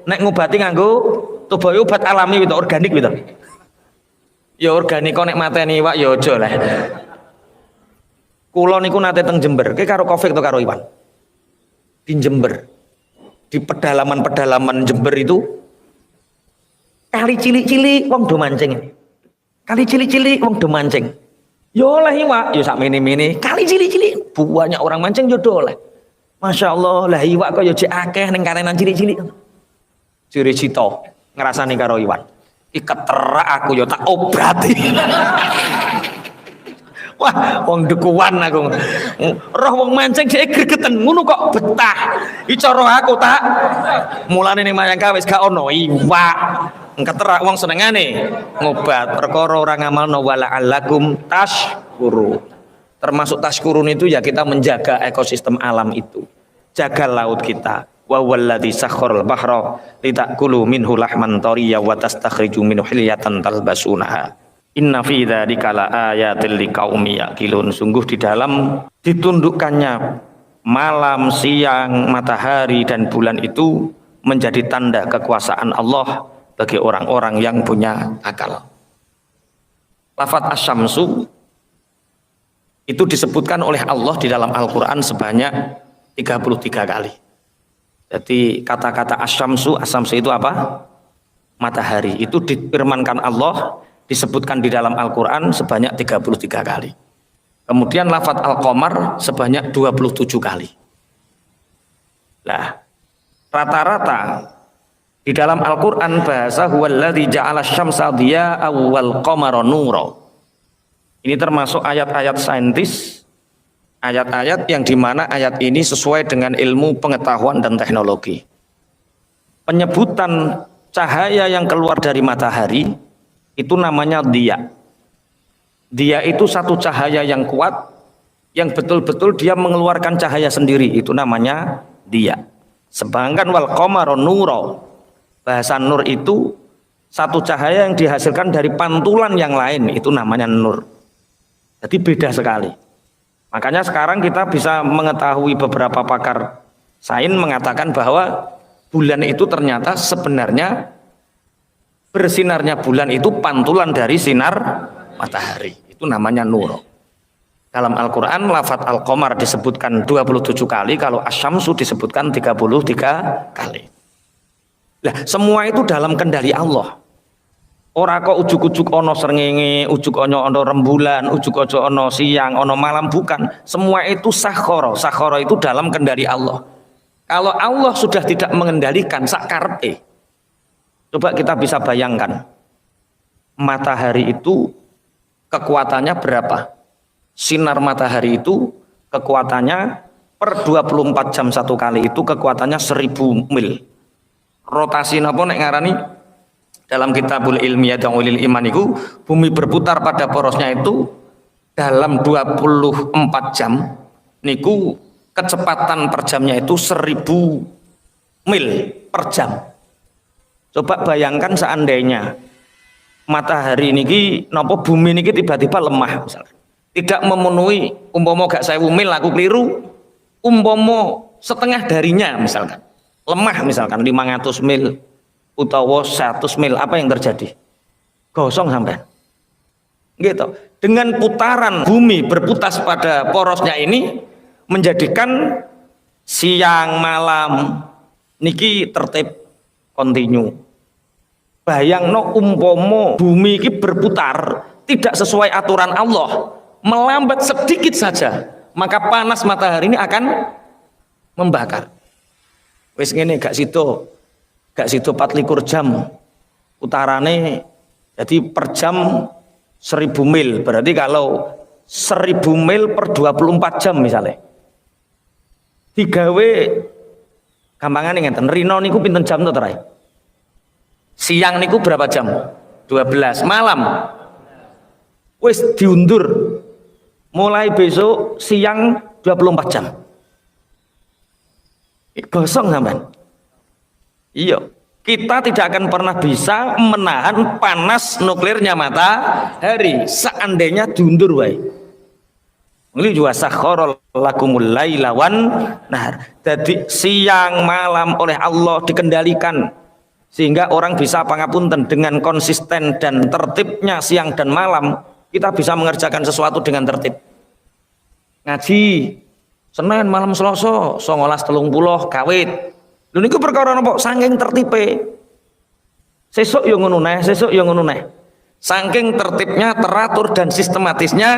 Nek ngobati nganggo tubo itu obat alami gitu, organik gitu. Ya organik kok nek mateni iwak ya aja lah. Kula niku nate teng Jember, ki karo Covid to karo Iwan. Di Jember. Di pedalaman-pedalaman Jember itu kali cilik-cilik wong do mancing. Kali cilik-cilik wong do mancing. Ya oleh iwak, ya sak mini-mini. Kali cilik-cilik banyak orang mancing yo do oleh. Masya Allah, lah iwak kok ya jek akeh ning karenan cilik-cilik. Jere Cito ngrasani karo Iwan. Keterak aku ya tak obati. Wah, wong dekuan aku. Roh wong mancing sik gregeten ngono kok betah. Iki cara aku tak. Mulane ning Mayangkawis gak ono iwak. Keterak wong senengane ngobat perkara ora ngamalno wala alakum tashkuru. Termasuk tashkurun itu ya kita menjaga ekosistem alam itu. Jaga laut kita. Wa walladzi sakhkharal bahra litakulu minhu lahman tariyya wa tastakhriju minhu hilyatan talbasunaha. Inna fi dzalika laayatil liqaumi yaqilun. Sungguh di dalam ditundukkannya malam, siang, matahari dan bulan itu menjadi tanda kekuasaan Allah bagi orang-orang yang punya akal. Lafaz asy-syamsu itu disebutkan oleh Allah di dalam Al-Quran sebanyak 33 kali. Jadi kata-kata asyamsu itu apa? Matahari. Itu difirmankan Allah, disebutkan di dalam Al-Quran sebanyak 33 kali. Kemudian lafadz al-qamar sebanyak 27 kali. Nah, rata-rata di dalam Al-Quran bahasa huwallazi ja'ala syamsa diya'a wal qamara nura. Ini termasuk ayat-ayat saintis, ayat-ayat yang dimana ayat ini sesuai dengan ilmu pengetahuan dan teknologi. Penyebutan cahaya yang keluar dari matahari itu namanya dia. Dia itu satu cahaya yang kuat, yang betul-betul dia mengeluarkan cahaya sendiri, itu namanya dia. Sedangkan wal qamara nura, bahasa nur itu satu cahaya yang dihasilkan dari pantulan yang lain, itu namanya nur. Jadi beda sekali. Makanya sekarang kita bisa mengetahui, beberapa pakar sains mengatakan bahwa bulan itu ternyata sebenarnya bersinarnya bulan itu pantulan dari sinar matahari. Itu namanya nur. Dalam Al-Quran lafadz al-qamar disebutkan 27 kali, kalau asyamsu disebutkan 33 kali. Nah, semua itu dalam kendali Allah. Ora kok ujuk-ujuk ono srengenge, ujuk ono rembulan, ujuk ono siang, ono malam, bukan. Semua itu sakhara. Sakhara itu dalam kendali Allah. Kalau Allah sudah tidak mengendalikan sakarepe, coba kita bisa bayangkan, matahari itu kekuatannya berapa? Sinar matahari itu kekuatannya per 24 jam satu kali itu kekuatannya 1000 mil. Rotasi napa nek ngarani dalam kitabul ilmiah dan ulil iman itu, bumi berputar pada porosnya itu dalam 24 jam niku kecepatan per jamnya itu 1000 mil per jam. Coba bayangkan seandainya matahari niki napa bumi niki tiba-tiba lemah misalnya, tidak memenuhi, umpama gak 1000 mil aku keliru, umpama setengah darinya misalkan lemah, misalkan 500 mil utawa 100 mil, apa yang terjadi? Gosong sampai gitu. Dengan putaran bumi berputar pada porosnya ini menjadikan siang malam niki tertib kontinu. Bayangno umpomo bumi ini berputar tidak sesuai aturan Allah, melambat sedikit saja, maka panas matahari ini akan membakar. Wis ngene gak situ 24 jam utarane, jadi per jam 1000 mil, berarti kalau 1000 mil per 24 jam misalnya digawe gampangane ngeten, rino niku pinten jam to terakhir? Siang niku berapa jam? 12. Malam wis diundur, mulai besok siang 24 jam. Gosong sampean. Iya, kita tidak akan pernah bisa menahan panas nuklirnya matahari seandainya diundur wae. Ini juga sakhara lakumul laila wan nahar. Jadi siang malam oleh Allah dikendalikan sehingga orang bisa pangapunten dengan konsisten dan tertibnya siang dan malam kita bisa mengerjakan sesuatu dengan tertib. Ngaji Senin malam Selasa 19.30 kawit. Lha niku perkara napa? Saking tertibe. Sesuk yo ngono neh, sesuk yo ngono neh. Saking tertibnya, teratur dan sistematisnya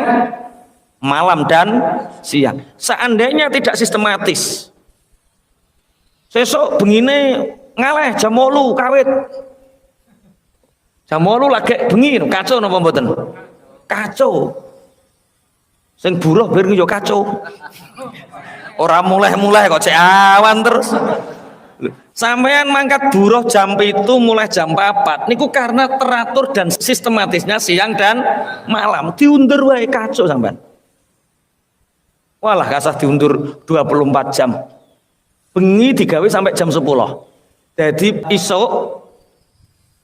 malam dan siang. Seandainya tidak sistematis, sesuk bengine ngaleh jam 8 kawit. Jam 8 lagi bengi, kacau napa mboten? Kacau. Sing buruh bir yo kacau. Ora mulai-mulai kok cek awan terus. Sampean mangkat buruh jam itu mulai jam 4 niku karena teratur dan sistematisnya siang dan malam. Diundur wae kacau sampean. Walah kasah diundur 24 jam. Bengi digawe sampai jam 10. Jadi isuk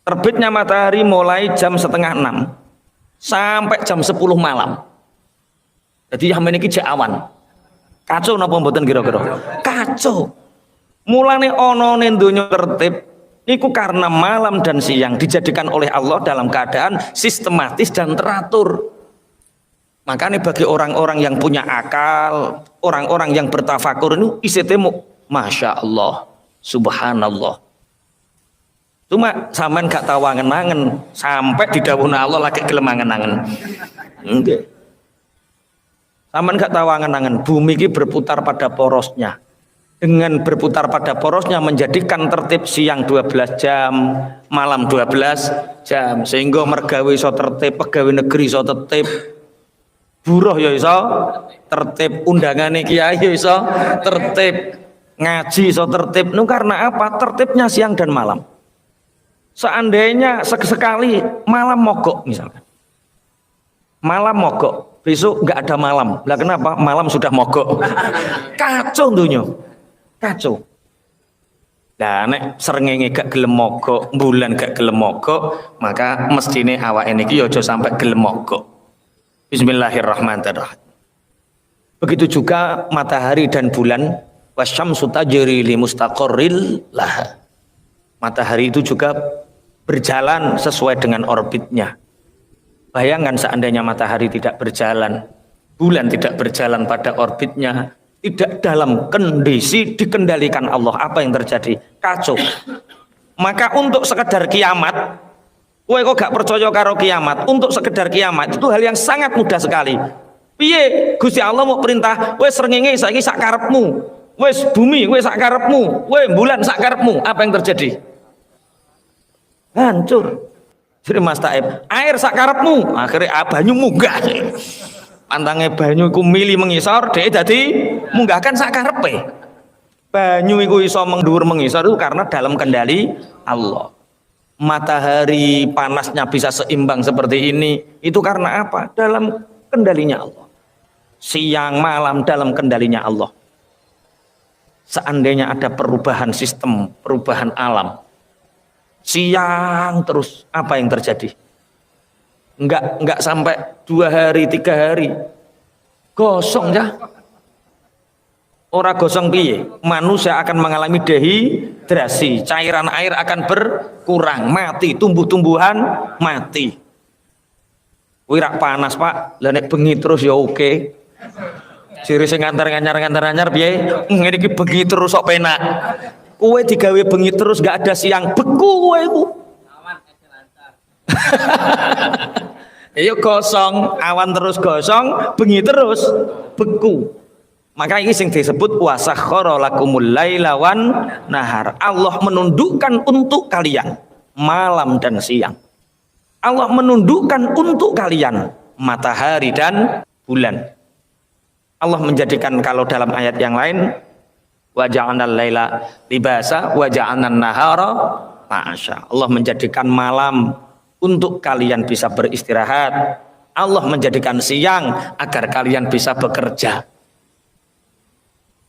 terbitnya matahari mulai jam 5:30 sampai jam 10 malam. Jadi yang ini cek awan. Kacau napa mboten kira-kira? Kacau. Mulane ana ning donya tertib niku karena malam dan siang dijadikan oleh Allah dalam keadaan sistematis dan teratur. Makanya bagi orang-orang yang punya akal, orang-orang yang bertafakur itu isi temu, masya Allah, subhanallah. Cuma sampean gak tahu angen-angen sampai di dawuhna Allah lagi gelem angen-angen. Nggih. Sampean gak tahu angen-angen, bumi ini berputar pada porosnya. Dengan berputar pada porosnya menjadikan tertib siang 12 jam, malam 12 jam, sehingga mergawe iso tertib, pegawai negeri iso tertib, buruh ya iso tertib, undangane kiai ya iso tertib, ngaji iso tertib. Nu karena apa? Tertibnya siang dan malam. Seandainya sekali malam mogok misalkan, malam mogok, besok nggak ada malam. Lah kenapa? Malam sudah mogok. Kacau dunia, kacau. Nah, nek srengenge gak gelem mogok, bulan gak gelem mogok, maka mestine awake niki aja sampai gelem mogok. Bismillahirrahmanirrahim. Begitu juga matahari dan bulan, wasyamsu tajri li mustaqarril laha. Matahari itu juga berjalan sesuai dengan orbitnya. Bayangkan seandainya matahari tidak berjalan, bulan tidak berjalan pada orbitnya, tidak dalam kondisi dikendalikan Allah, apa yang terjadi? Kacau. Maka untuk sekedar kiamat, kowe kok gak percaya karo kiamat, untuk sekedar kiamat itu hal yang sangat mudah sekali. Piye Gusti Allah mau perintah, wes srengenge saiki sak karepmu, wes bumi wes sak karepmu, wes bulan sak karepmu, apa yang terjadi? Hancur. Jadi Mas Taib, air sak karepmu, akhirnya banyu munggah. Pantangnya banyu iku mili mengisor, dhek dadi munggahkan sak karepe. Banyu iku iso mengdhuwur mengisor itu karena dalam kendali Allah. Matahari panasnya bisa seimbang seperti ini, itu karena apa? Dalam kendalinya Allah. Siang malam dalam kendalinya Allah. Seandainya ada perubahan sistem, perubahan alam, siang terus, apa yang terjadi? Enggak sampai 2 hari 3 hari gosong ya. Ora gosong piye? Manusia akan mengalami dehidrasi, cairan air akan berkurang, mati, tumbuh-tumbuhan mati. Wirak panas Pak, lah nek bengi terus ya oke. Ciri sing ngantar-anyar piye? Ngene iki bengi terus kok penak. Kowe digawe bengi terus gak ada siang, beku kowe iku. Ayo gosong, awan terus gosong, bengi terus beku. Maka ini sing disebut wasakhkhara lakumul laila wan nahar. Allah menundukkan untuk kalian malam dan siang. Allah menundukkan untuk kalian matahari dan bulan. Allah menjadikan, kalau dalam ayat yang lain, wa ja'alnal laila libasa wa ja'alnan nahara ma'asya. Allah menjadikan malam untuk kalian bisa beristirahat. Allah menjadikan siang agar kalian bisa bekerja.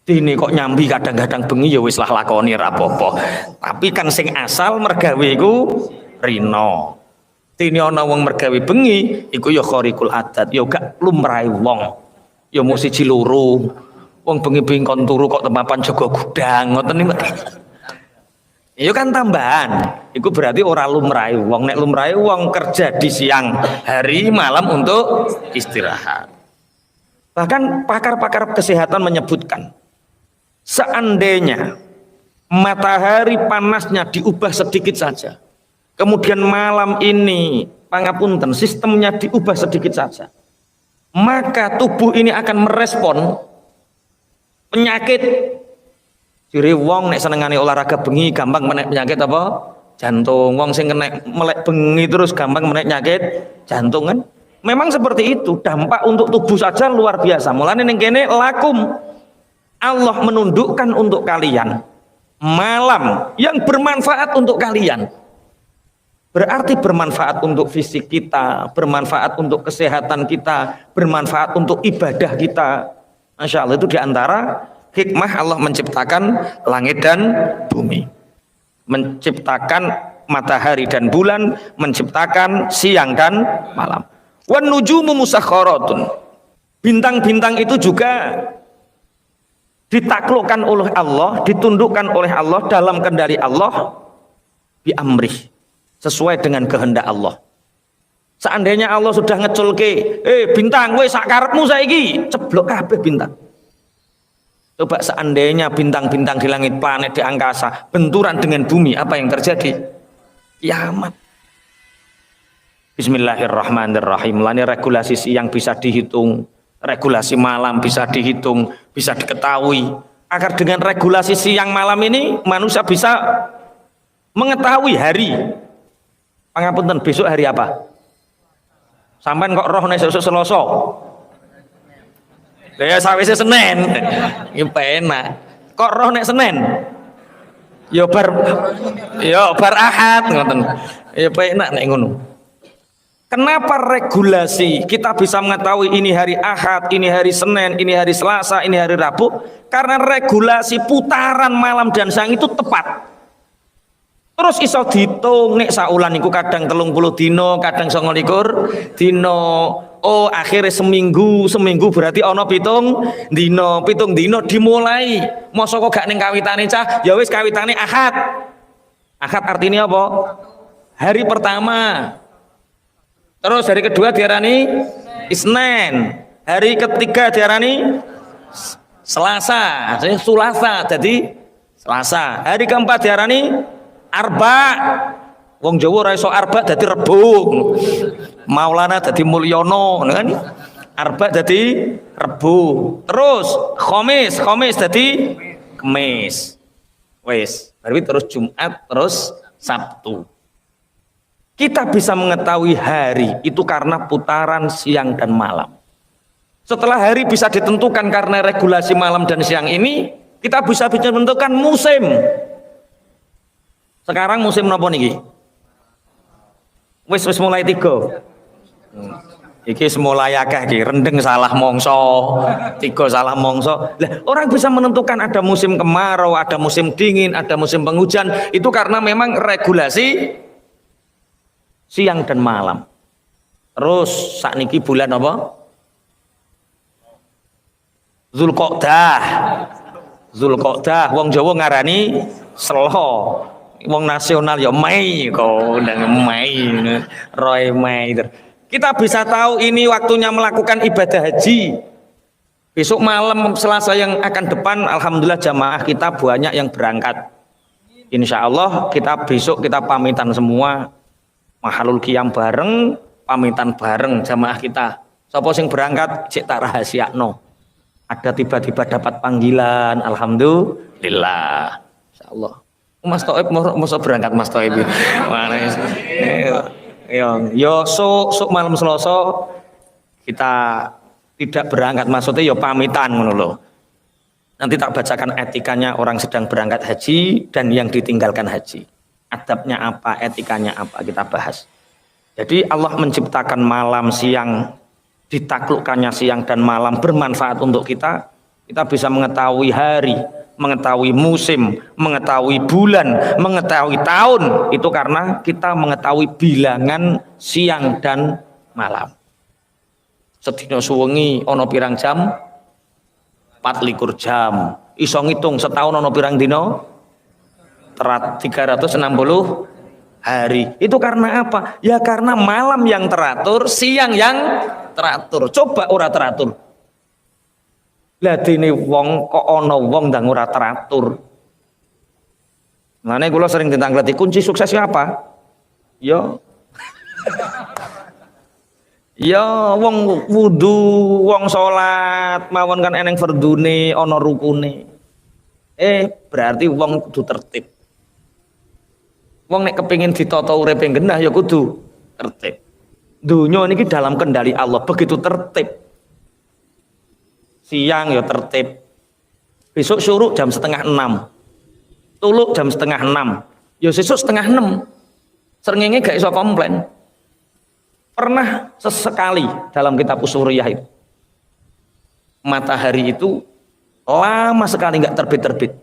Ini kok nyambi kadang-kadang bengi ya wis lah lakoni ra apa-apa. Tapi kan sing asal mergawe iku rino. Dene ana wong mergawe bengi iku ya khariqul adat, ya gak lumrahe wong. Ya mung siji loro. Wong bengi-bengi kon turu kok tempapan jaga gudang ngoten niku. Itu kan tambahan. Itu berarti ora lumrahe wong. Nek lumrahe wong kerja di siang hari, malam untuk istirahat. Bahkan pakar-pakar kesehatan menyebutkan, seandainya matahari panasnya diubah sedikit saja, kemudian malam ini pangapunten sistemnya diubah sedikit saja, maka tubuh ini akan merespon penyakit. Jadi wong nek senengane olahraga bengi gampang menek penyakit apa? Jantung. Wong sing kena melek bengi terus gampang menek penyakit jantung kan? Memang seperti itu, dampak untuk tubuh saja luar biasa. Mulane ning kene lakum, Allah menundukkan untuk kalian malam yang bermanfaat untuk kalian. Berarti bermanfaat untuk fisik kita, bermanfaat untuk kesehatan kita, bermanfaat untuk ibadah kita. Masya Allah, itu diantara hikmah Allah menciptakan langit dan bumi, menciptakan matahari dan bulan, menciptakan siang dan malam. Wan nujumu musakhkharatun, bintang-bintang itu juga ditaklukkan oleh Allah, ditundukkan oleh Allah, dalam kendali Allah, bi amrih, sesuai dengan kehendak Allah. Seandainya Allah sudah ngeculke, bintang kowe sak karepmu saiki, ceblok kabeh bintang. Coba seandainya bintang-bintang di langit, planet di angkasa benturan dengan bumi, apa yang terjadi? Kiamat. Bismillahirrahmanirrahim. Lani regulasi siang bisa dihitung, regulasi malam bisa dihitung, bisa diketahui. Agar dengan regulasi siang malam ini manusia bisa mengetahui hari. Pangapunten, besok hari apa? Sampai kok roh nek sesuk Selasa. Ya sawise Senin. Ya penak. Kok roh nek Senin? Ya bar Ahad ngoten. Ya penak nek ngono. Kenapa regulasi kita bisa mengetahui ini hari Ahad, ini hari Senin, ini hari Selasa, ini hari Rabu? Karena regulasi putaran malam dan siang itu tepat. Terus iso dihitung nek saulan iku kadang 30 dino, kadang 29 dino. Oh, akhirnya seminggu berarti ono pitung dino dimulai. Mosok kok gak ning kawitane cah, ya wis kawitane Ahad. Ahad artinya apa? Hari pertama. Terus hari kedua diarani Isnin. Hari ketiga diarani Selasa. Jadi Sulasa, jadi Selasa. Hari keempat diarani Arba. Wong Jawa ora iso arba dadi Rebo. Maulana dadi Mulyono, kan? Arba dadi Rebo. Terus Khamis dadi Kamis. Wes, berarti terus Jumat, terus Sabtu. Kita bisa mengetahui hari itu karena putaran siang dan malam. Setelah hari bisa ditentukan karena regulasi malam dan siang ini, kita bisa menentukan musim. Sekarang musim napa niki? Wis mulai 3. Iki mulai akeh iki, rendeng salah mongso, 3 salah mongso. Lah, orang bisa menentukan ada musim kemarau, ada musim dingin, ada musim penghujan, itu karena memang regulasi siang dan malam. Terus sakniki bulan apa? Zulqa'dah. Wong Jawa ngarani Selo. Wong nasional ya Mei kok ndang Mei. Roy Mei. Kita bisa tahu ini waktunya melakukan ibadah haji. Besok malam Selasa yang akan depan, alhamdulillah jamaah kita banyak yang berangkat. Insya Allah besok kita pamitan semua. Mahalul qiyam bareng, pamitan bareng jamaah kita. Sapa sing berangkat cek tak rahasiakno. Ada tiba-tiba dapat panggilan, alhamdulillah. Insyaallah. Mas Toib mau berangkat Mas Toib. Mana yo sok malam Selasa kita tidak berangkat, maksudnya yo pamitan ngono lho. Nanti tak bacakan etikanya orang sedang berangkat haji dan yang ditinggalkan haji. Adabnya apa, etikanya apa, kita bahas. Jadi Allah menciptakan malam siang, ditaklukkannya siang dan malam bermanfaat untuk kita. Kita bisa mengetahui hari, mengetahui musim, mengetahui bulan, mengetahui tahun. Itu karena kita mengetahui bilangan siang dan malam. Sedina suwengi ana pirang jam? 24 jam. Iso ngitung setahun ana pirang dina? 360 hari. Itu karena apa? Ya karena malam yang teratur, siang yang teratur. Coba ora teratur. Lah dene wong kok ana wong ndang ora teratur. Mane kula sering ditangkleti kunci suksesnya apa? Ya ya wong wudu, wong salat mawon kan eneng fardune, ana rukune. Berarti wong kudu tertib. Wong nek kepengin ditata uripe genah ya kudu tertib. Dunya niki dalam kendali Allah, begitu tertib. Siang ya tertib. Besok syuruk jam 5:30. Tuluk jam 5:30. Ya sesuk 5:30. Srengenge gak iso komplain. Pernah sesekali dalam kitab Usuriyah itu. Matahari itu lama sekali nggak terbit-terbit.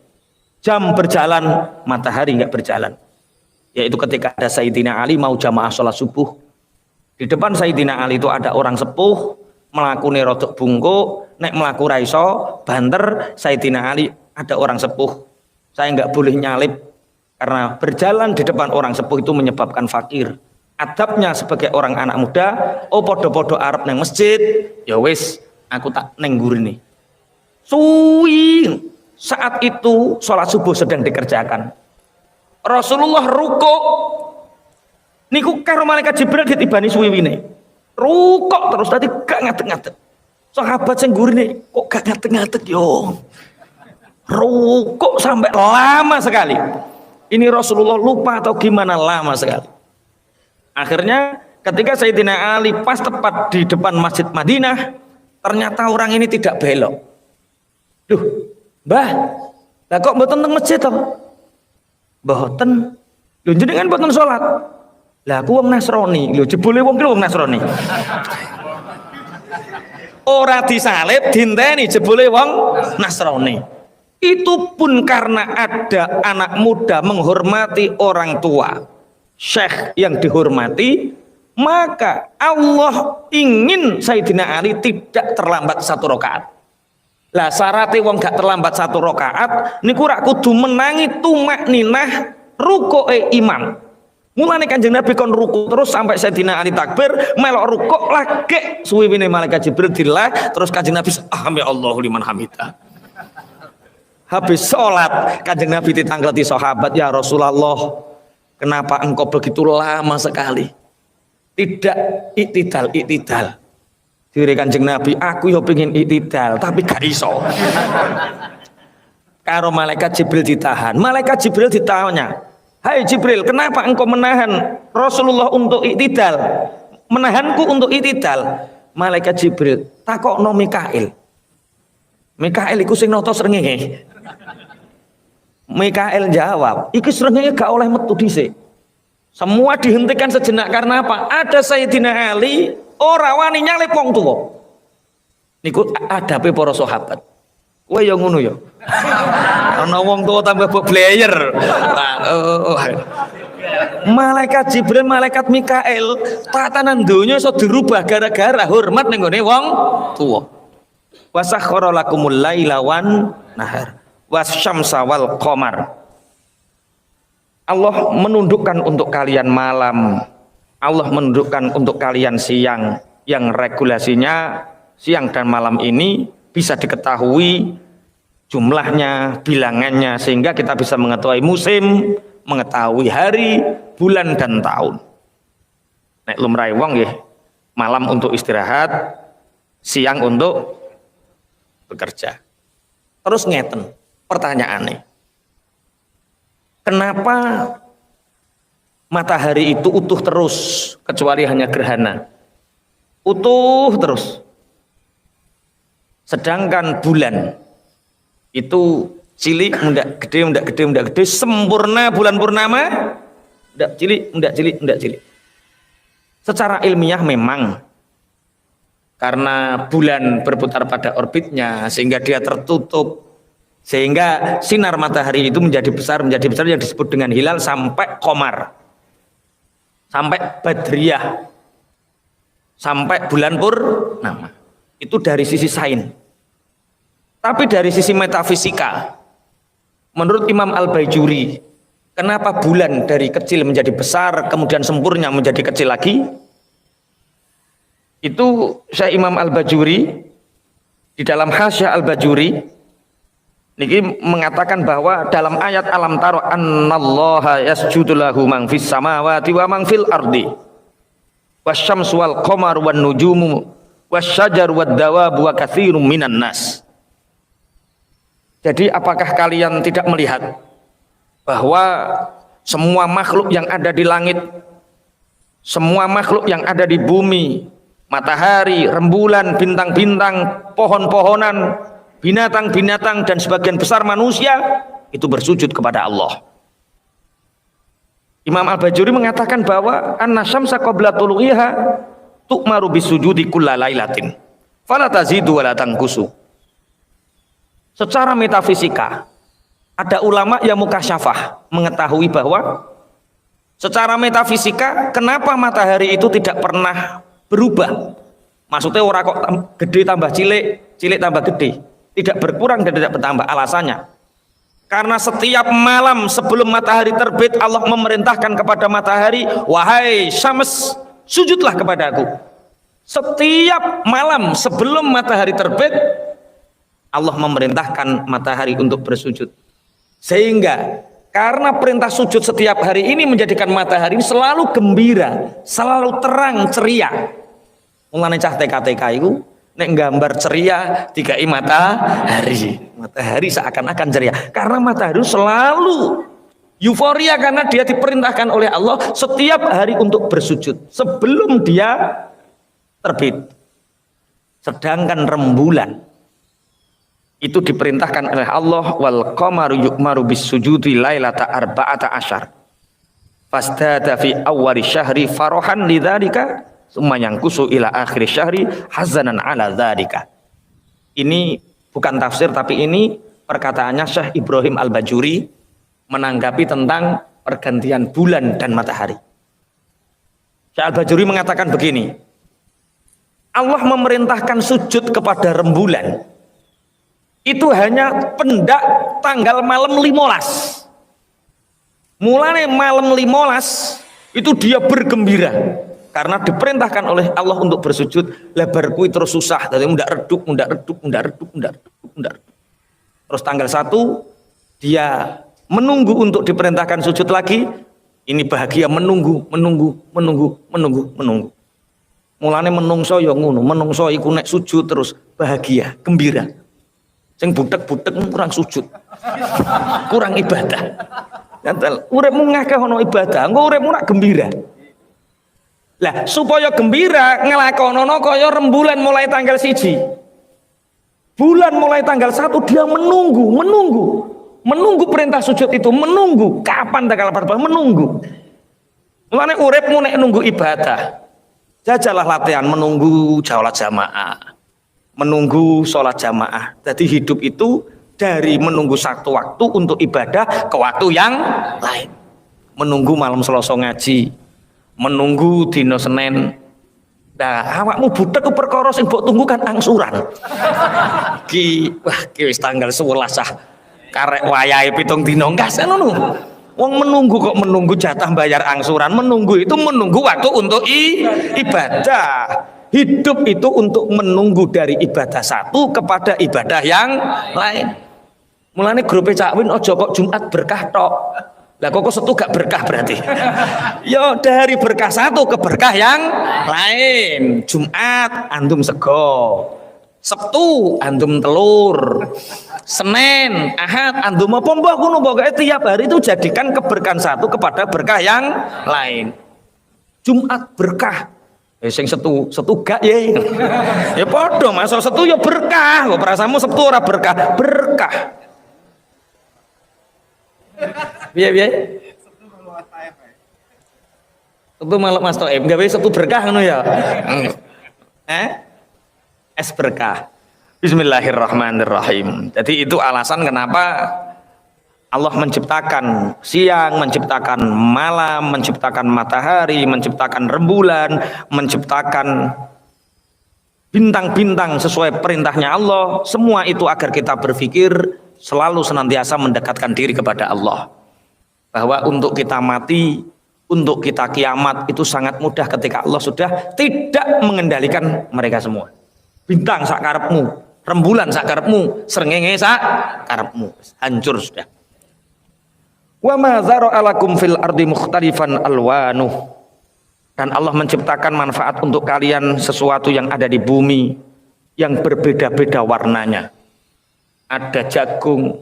Jam berjalan, matahari nggak berjalan. Yaitu ketika ada Sayyidina Ali mau jamaah sholat subuh. Di depan Sayyidina Ali itu ada orang sepuh, melakuni rodok bungkuk, nek melaku raiso, banter. Sayyidina Ali ada orang sepuh. Saya nggak boleh nyalip karena berjalan di depan orang sepuh itu menyebabkan fakir. adabnya sebagai orang anak muda, oh podo-podo arep neng masjid, ya wis aku tak neng gurine. Suwi saat itu sholat subuh sedang dikerjakan. Rasulullah rukuk niku karo malaikat Jibril ditibani suwiwine. Rukuk terus tadi gak ngadeg-ngadeg. Sahabat sing gurine kok gak ngadeg-ngadeg yo. Rukuk sampai lama sekali. Ini Rasulullah lupa atau gimana, lama sekali. Akhirnya ketika Sayyidina Ali pas tepat di depan Masjid Madinah, ternyata orang ini tidak belok. Duh, Mbah, lah kok mboten teng masjid to? Mboten. Lho jenengan mboten salat. Lah aku wong Nasrani. Lho jebule wong ki wong Nasrani. Ora disalib dinteni jebule wong Nasrani. Itu pun karena ada anak muda menghormati orang tua, syekh yang dihormati, maka Allah ingin Sayyidina Ali tidak terlambat 1 rakaat. Lah syaratnya wong gak terlambat 1 rakaat niku rak kudu menangi tumakninah rukuke imam. Mulane Kanjeng Nabi kon ruku terus sampai Sayyidina Ali takbir, melok rukuk lagi suwiwine malaikat Jibril dilah, terus Kanjeng Nabi Allahu liman hamidah. Habis sholat Kanjeng Nabi ditangkleti sahabat, ya Rasulullah, kenapa engkau begitu lama sekali? Tidak iktidal. Diri Kanjeng Nabi, aku yo pengen iktidal tapi gak iso. Karo malaikat Jibril ditahan. Malaikat Jibril ditanya, hai Jibril, kenapa engkau menahan Rasulullah untuk iktidal? Menahanku untuk iktidal. Malaikat Jibril takokno Mikail. Mikail iku sing nata srengenge. Mikail jawab, iki srengenge gak oleh metu dhisik. Semua dihentikan sejenak karena apa? Ada Sayyidina Ali ora wani nyalip wong tuwa. Niku adabe para sahabat. Kowe ya ngono ya. Ana wong tuwa tambah beblayer. Malaikat Jibril, malaikat Mikail, tatanan donya iso dirubah gara-gara hormat ning gone wong tuwa. Wasakhkhara lakumul laila wan nahar wasyamsa wal qamar. Allah menundukkan untuk kalian malam, Allah menundukkan untuk kalian siang, yang regulasinya siang dan malam ini bisa diketahui jumlahnya, bilangannya, sehingga kita bisa mengetahui musim, mengetahui hari, bulan dan tahun. Nek lumrahe wong nggih, malam untuk istirahat, siang untuk bekerja. Terus ngeten pertanyaannya, kenapa matahari itu utuh terus kecuali hanya gerhana? Utuh terus. Sedangkan bulan itu cilik, mendak gede, sempurna bulan purnama, mendak cilik. Secara ilmiah memang karena bulan berputar pada orbitnya sehingga dia tertutup, sehingga sinar matahari itu menjadi besar yang disebut dengan hilal sampai qamar, sampai badriyah, sampai bulan purnama. Itu dari sisi sains. Tapi dari sisi metafisika, menurut Imam Al-Bajuri, kenapa bulan dari kecil menjadi besar kemudian sempurna menjadi kecil lagi? Itu Syekh Imam Al-Bajuri di dalam Hasyiah Al-Bajuri niki mengatakan bahwa dalam ayat alam taro annallaha yasjudu lahu man fis samawati wa man fil ardi wasyamsu wal qamar wan nujumu wasyajar wad dawabu wa katsirum minan nas. Jadi apakah kalian tidak melihat bahwa semua makhluk yang ada di langit, semua makhluk yang ada di bumi, matahari, rembulan, bintang-bintang, pohon-pohonan, binatang-binatang dan sebagian besar manusia itu bersujud kepada Allah. Imam Al-Bajuri mengatakan bahwa an-nasyamsa qabla tulu'iha tu'maru bisujudi kulla lailatin fala tazidu wa la tanqusu. Secara metafisika ada ulama yang mukasyafah mengetahui bahwa secara metafisika kenapa matahari itu tidak pernah berubah. Maksudnya orang kok gede tambah cilik, cilik tambah gede, tidak berkurang dan tidak bertambah. Alasannya Karena setiap malam sebelum matahari terbit Allah memerintahkan kepada matahari, wahai Syams, sujudlah kepadaku. Setiap malam sebelum matahari terbit Allah memerintahkan matahari untuk bersujud. Sehingga karena perintah sujud setiap hari ini menjadikan matahari ini selalu gembira, selalu terang ceria. Mulane cah TK-TK itu nek gambar ceria dikai matahari seakan-akan ceria karena matahari selalu euforia karena dia diperintahkan oleh Allah setiap hari untuk bersujud sebelum dia terbit. Sedangkan rembulan itu diperintahkan oleh Allah, wal qamaru yu'maru bis sujudi lailata arba'ata asyar fasdada fi awwali syahri farahan lidzalika summa yanqusu ila akhir syahri hazanan ala dzalika. Ini bukan tafsir tapi ini perkataannya Syekh Ibrahim Al-Bajuri menanggapi tentang pergantian bulan dan matahari. Syekh Al-Bajuri mengatakan begini, Allah memerintahkan sujud kepada rembulan itu hanya pendak tanggal malam 15. Mulane malam 15 itu dia bergembira karena diperintahkan oleh Allah untuk bersujud. Lebar kui terus susah, jadi mundak redup. Terus tanggal 1 dia menunggu untuk diperintahkan sujud lagi. Ini bahagia menunggu. Mulane menungso ya ngono, menungso iku nek sujud terus bahagia, gembira. Sing butek-butek kurang sujud. Kurang ibadah. Nyantel, uripmu ngakeh ono ibadah, engko uripmu nak gembira. Lah supaya gembira ngelakonono kaya rembulan mulai tanggal 1. Bulan mulai tanggal 1 dia menunggu perintah sujud itu, menunggu kapan tanggal 14, menunggu. Mulane uripmu nek nunggu ibadah, jajalah latihan menunggu sholat jamaah, menunggu sholat jamaah. Jadi hidup itu dari menunggu satu waktu untuk ibadah ke waktu yang lain. Menunggu malam Selasa ngaji, menunggu dino Senin. Nah, awakmu butek ku perkara sing mbok tunggu kan angsuran. Ki wis tanggal 11 ah. Karek wayahe 7 dino enggak ngono. Wong menunggu kok menunggu jatah bayar angsuran, menunggu itu menunggu waktu untuk ibadah. Hidup itu untuk menunggu dari ibadah satu kepada ibadah yang lain. Mulane grupe Cak Win ojo kok Jumat berkah tok. Lah kok setu gak berkah berarti. Yo dari berkah satu ke berkah yang lain. Jumat antum sego, Sabtu antum telur, Senin, Ahad antum apa mbah ngono pokoke tiap hari itu jadikan keberkahan satu kepada berkah yang lain. Jumat berkah. Sing setu gak ye. Ya padha masuk setu ya berkah. Kok perasamu Sabtu ora berkah? Berkah. Piye? Setu malah Mas Toib, gawe setu berkah ngono ya. Es berkah. Bismillahirrahmanirrahim. Jadi itu alasan kenapa Allah menciptakan siang, menciptakan malam, menciptakan matahari, menciptakan rembulan, menciptakan bintang-bintang sesuai perintahnya Allah. Semua itu agar kita berpikir selalu senantiasa mendekatkan diri kepada Allah. Bahwa untuk kita mati, untuk kita kiamat itu sangat mudah ketika Allah sudah tidak mengendalikan mereka semua. Bintang sakarepmu, rembulan sakarepmu, srengenge sakarepmu, hancur sudah. Wa ma dzara'a lakum fil ardi mukhtalifan alwanuh. Dan Allah menciptakan manfaat untuk kalian sesuatu yang ada di bumi yang berbeda-beda warnanya. Ada jagung,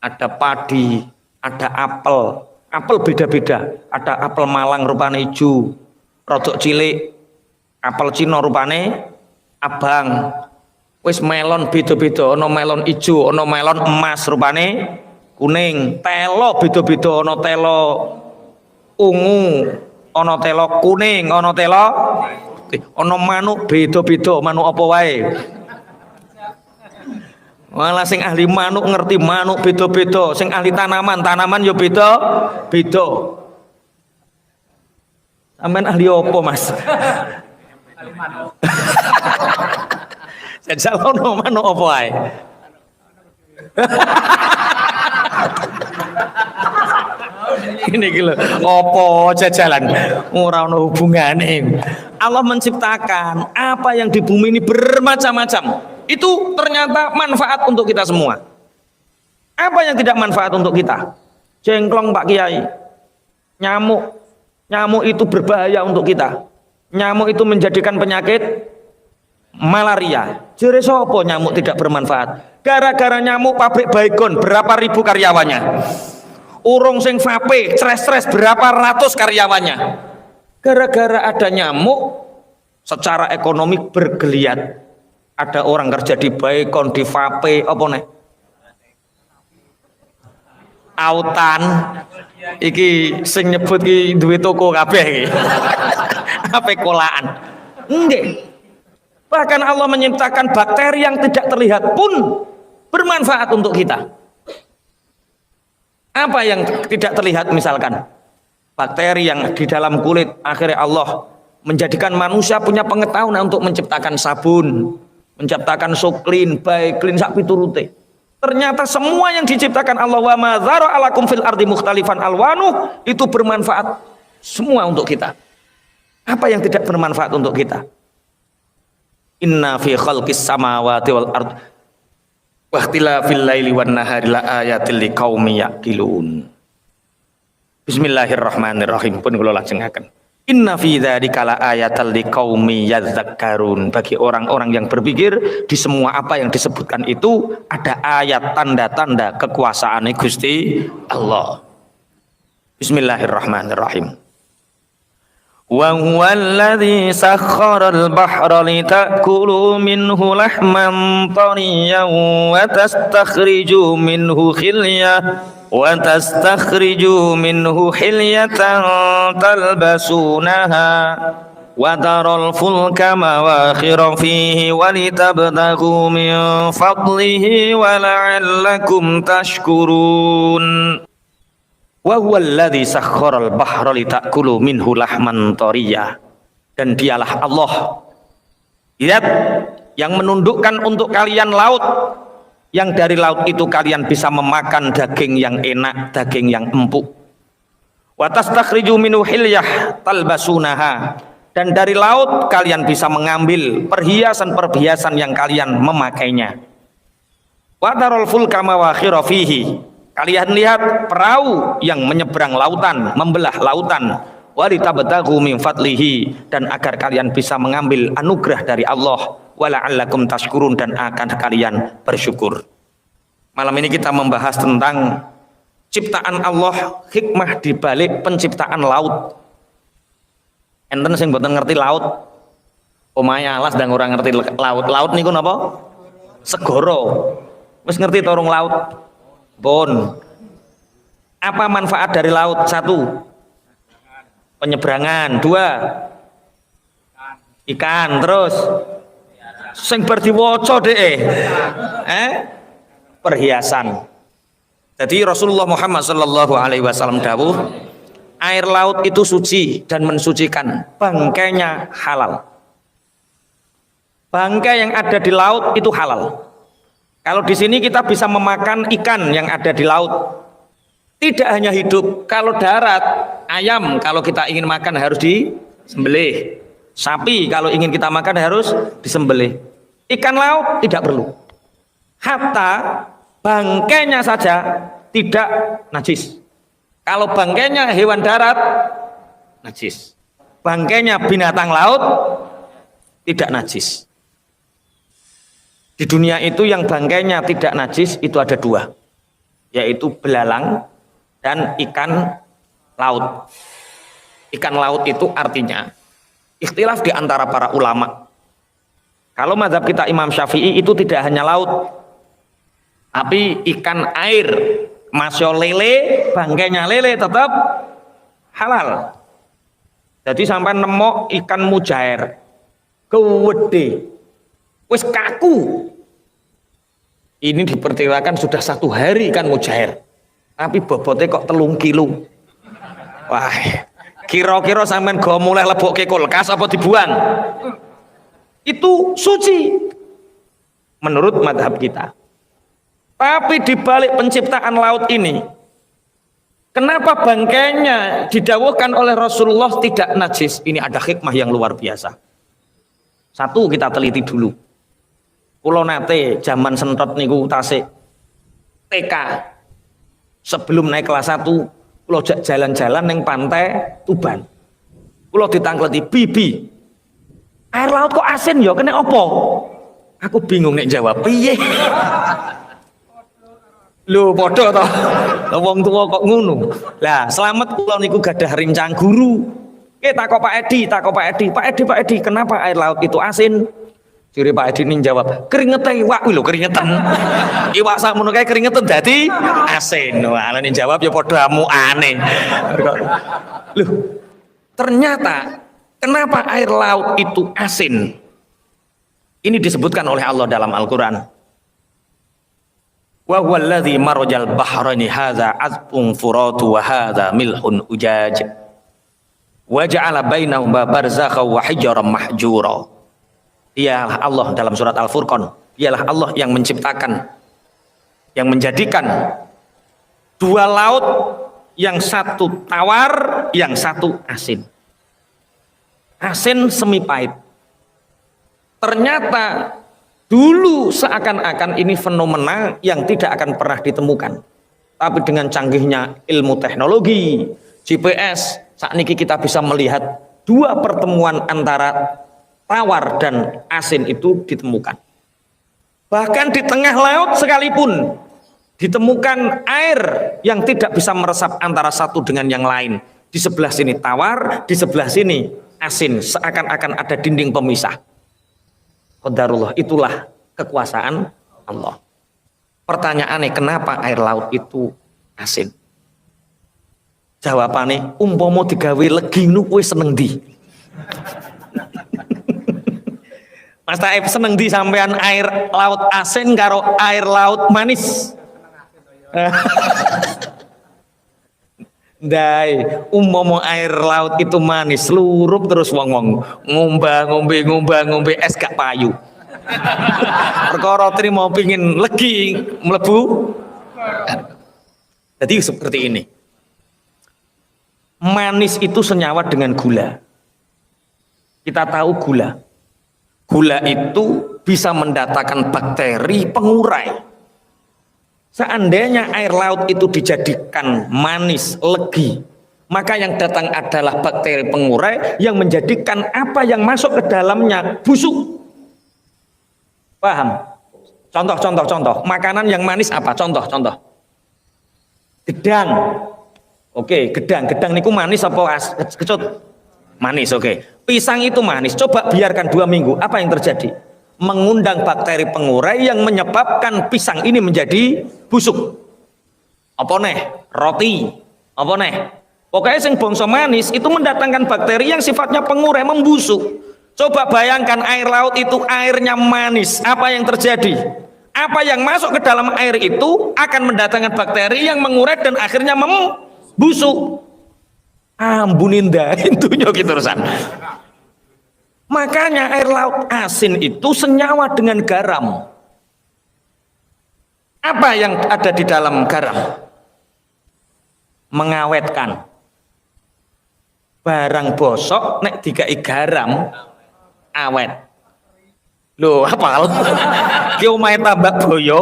ada padi, ada apel. Apel beda-beda. Ada apel Malang rupane ijo, rodok cilik. Apel Cina rupane abang. Wis melon beda-beda, ana melon ijo, ana melon emas rupane kuning. Telo beda-beda, ana telo ungu, ana telo kuning, ana telo ana manuk beda-beda, manuk apa wae. Malah sing ahli manuk ngerti manuk beda-beda, sing ahli tanaman ya beda-beda. Sampeyan ahli apa, Mas? Ahli manuk. Jajal ono manuk apa wae. Ini gitu. Opo jajalan ora ono hubungane. Allah menciptakan apa yang di bumi ini bermacam-macam. Itu ternyata manfaat untuk kita semua. Apa yang tidak manfaat untuk kita? Jengklong Pak Kiai. Nyamuk. Nyamuk itu berbahaya untuk kita. Nyamuk itu menjadikan penyakit malaria. Jere sopo nyamuk tidak bermanfaat? Gara-gara nyamuk pabrik Baygon berapa ribu karyawannya? Urung sing vape, stres-stres berapa ratus karyawannya? Gara-gara ada nyamuk, secara ekonomi bergeliat. Ada orang kerja di Baygon, di vape, apa nih? Autan, iki sing nyebut ki duwe toko kabeh iki. Apa kolaan? Nggih. Bahkan Allah menciptakan bakteri yang tidak terlihat pun bermanfaat untuk kita. Apa yang tidak terlihat misalkan? Bakteri yang di dalam kulit, akhirnya Allah menjadikan manusia punya pengetahuan untuk menciptakan sabun, menciptakan soklin, baiklin, sak piturute. Ternyata semua yang diciptakan Allah wa ma dzara'alakum fil ardi mukhtalifan alwanuh itu bermanfaat semua untuk kita. Apa yang tidak bermanfaat untuk kita? Inna fi khalqis samawati wal ard wa ikhtilafil laili wan nahari la ayatil liqaumin yaqilun. Bismillahirrahmanirrahim. Pun kula lajengaken. Inna fi dzalika la ayatal liqaumin yadzakkarun. Bagi orang-orang yang berpikir, di semua apa yang disebutkan itu ada ayat tanda-tanda kekuasaan Gusti Allah. Bismillahirrahmanirrahim. Wa huwallazi sakharal bahra litakulu minhu lahman tariyan wa tastakhriju minhu hilyatan talbasunaha wa taral fulka mawakhira fihi wa litabtaghu min fadlihi wa la'allakum tashkurun. Wa huwallazi sakharal bahra litakulu minhu lahman tariya. Dan dialah Allah, lihat, yang menundukkan untuk kalian laut, yang dari laut itu kalian bisa memakan daging yang enak, daging yang empuk. Wa tastakhriju minhu hilyah talbasunaha. Dan dari laut kalian bisa mengambil perhiasan-perhiasan yang kalian memakainya. Wa taral fulka mawakhira fihi. Kalian lihat perahu yang menyeberang lautan, membelah lautan. Walitabtaghu min fadlihi, dan agar kalian bisa mengambil anugerah dari Allah. Wala'allakum tashkurun, dan akan kalian bersyukur. Malam ini kita membahas tentang ciptaan Allah, hikmah di balik penciptaan laut. Enten sing mboten ngerti laut. Omahe alas dan orang ngerti laut. Laut niku napa? Segara. Wis ngerti torong laut? Bon. Apa manfaat dari laut? 1, penyeberangan. 2, ikan. Terus sing bar diwaca dhek perhiasan. Jadi Rasulullah Muhammad sallallahu alaihi wasallam dawuh, air laut itu suci dan mensucikan, bangkainya halal. Bangkai yang ada di laut itu halal. Kalau di sini kita bisa memakan ikan yang ada di laut. Tidak hanya hidup, kalau darat, ayam kalau kita ingin makan harus disembelih. Sapi kalau ingin kita makan harus disembelih. Ikan laut tidak perlu. Hatta bangkainya saja tidak najis. Kalau bangkainya hewan darat, najis. Bangkainya binatang laut, tidak najis. Di dunia itu yang bangkainya tidak najis itu ada 2, yaitu belalang dan ikan laut. Ikan laut itu artinya ikhtilaf di antara para ulama. Kalau mazhab kita Imam Syafi'i itu tidak hanya laut, tapi ikan air, masya lele, bangkainya lele tetap halal. Jadi sampai nemu ikan mujair, gede, wis kaku. Ini diperkirakan sudah 1 hari ikan mujair, tapi bobotnya kok 3 kilo. Wah, kira-kira sampean go mulai lebokke kulkas apa dibuang? Itu suci menurut madhab kita. Tapi di balik penciptaan laut ini, Kenapa bangkainya didawuhkan oleh Rasulullah tidak najis? Ini ada hikmah yang luar biasa. Satu, kita teliti dulu. Kulo nate zaman sentot niku tasik TK. Sebelum naik kelas 1, kulo jalan-jalan neng pantai Tuban. Kulo ditangkleti, "Bibi, air laut kok asin ya? Kena opo?" Aku bingung nek jawab piye. Lho padha to. Wong tuwa kok ngono. Lah, selamat kula niku gadah rincang guru. Takok Pak Edi, Pak Edi, kenapa air laut itu asin? Jure Pak Edi ning jawab, keringetan iwak. Wih lho keringetan. Iwak sakmono kae keringetan dadi asin. Wah, ning jawab ya padha amukane. Loh, ternyata kenapa air laut itu asin? Ini disebutkan oleh Allah dalam Al-Qur'an. Wa huwa alladzi marajal bahrani hadza 'azbun furatu wa hadza milhun ujaj wa ja'ala bainahuma barzakha wa hijaran mahjura. Dialah Allah dalam surat Al-Furqan, dialah Allah yang menciptakan, yang menjadikan dua laut, yang satu tawar, yang satu asin. Asin semi pahit. Ternyata dulu seakan-akan ini fenomena yang tidak akan pernah ditemukan. Tapi dengan canggihnya ilmu teknologi, GPS, saat ini kita bisa melihat dua pertemuan antara tawar dan asin itu ditemukan. Bahkan di tengah laut sekalipun ditemukan air yang tidak bisa meresap antara satu dengan yang lain. Di sebelah sini tawar, di sebelah sini asin, seakan-akan ada dinding pemisah. Qadarullah, itulah kekuasaan Allah. Pertanyaannya, kenapa air laut itu asin? Jawabannya, umpama digawe legi nu kowe seneng ndi? Mas Taib seneng ndi sampean air laut asin karo air laut manis? Dai, umpama air laut itu manis, lurup terus wong-wong ngombe es gak payu. Perkara trimo pingin legi mlebu. Jadi seperti ini. Manis itu senyawa dengan gula. Kita tahu gula. Gula itu bisa mendatangkan bakteri pengurai. Seandainya air laut itu dijadikan manis, legi, maka yang datang adalah bakteri pengurai yang menjadikan apa yang masuk ke dalamnya busuk. Paham? Contoh. Makanan yang manis apa? Contoh. Gedang. Oke, gedang niku manis apa kecut? Manis, oke. Pisang itu manis. Coba biarkan 2 minggu. Apa yang terjadi? Mengundang bakteri pengurai yang menyebabkan pisang ini menjadi busuk. Apa nih? Roti. Apa nih? Pokoknya yang bangsa manis itu mendatangkan bakteri yang sifatnya pengurai, membusuk. Coba bayangkan air laut itu airnya manis. Apa yang terjadi? Apa yang masuk ke dalam air itu akan mendatangkan bakteri yang mengurai dan akhirnya membusuk. Ambuninda intunya gitu terusan. Makanya air laut asin itu senyawa dengan garam. Apa yang ada di dalam garam? Mengawetkan. Barang bosok nek dikai garam awet. Loh, apal? Ki omahe Tambak Boyo,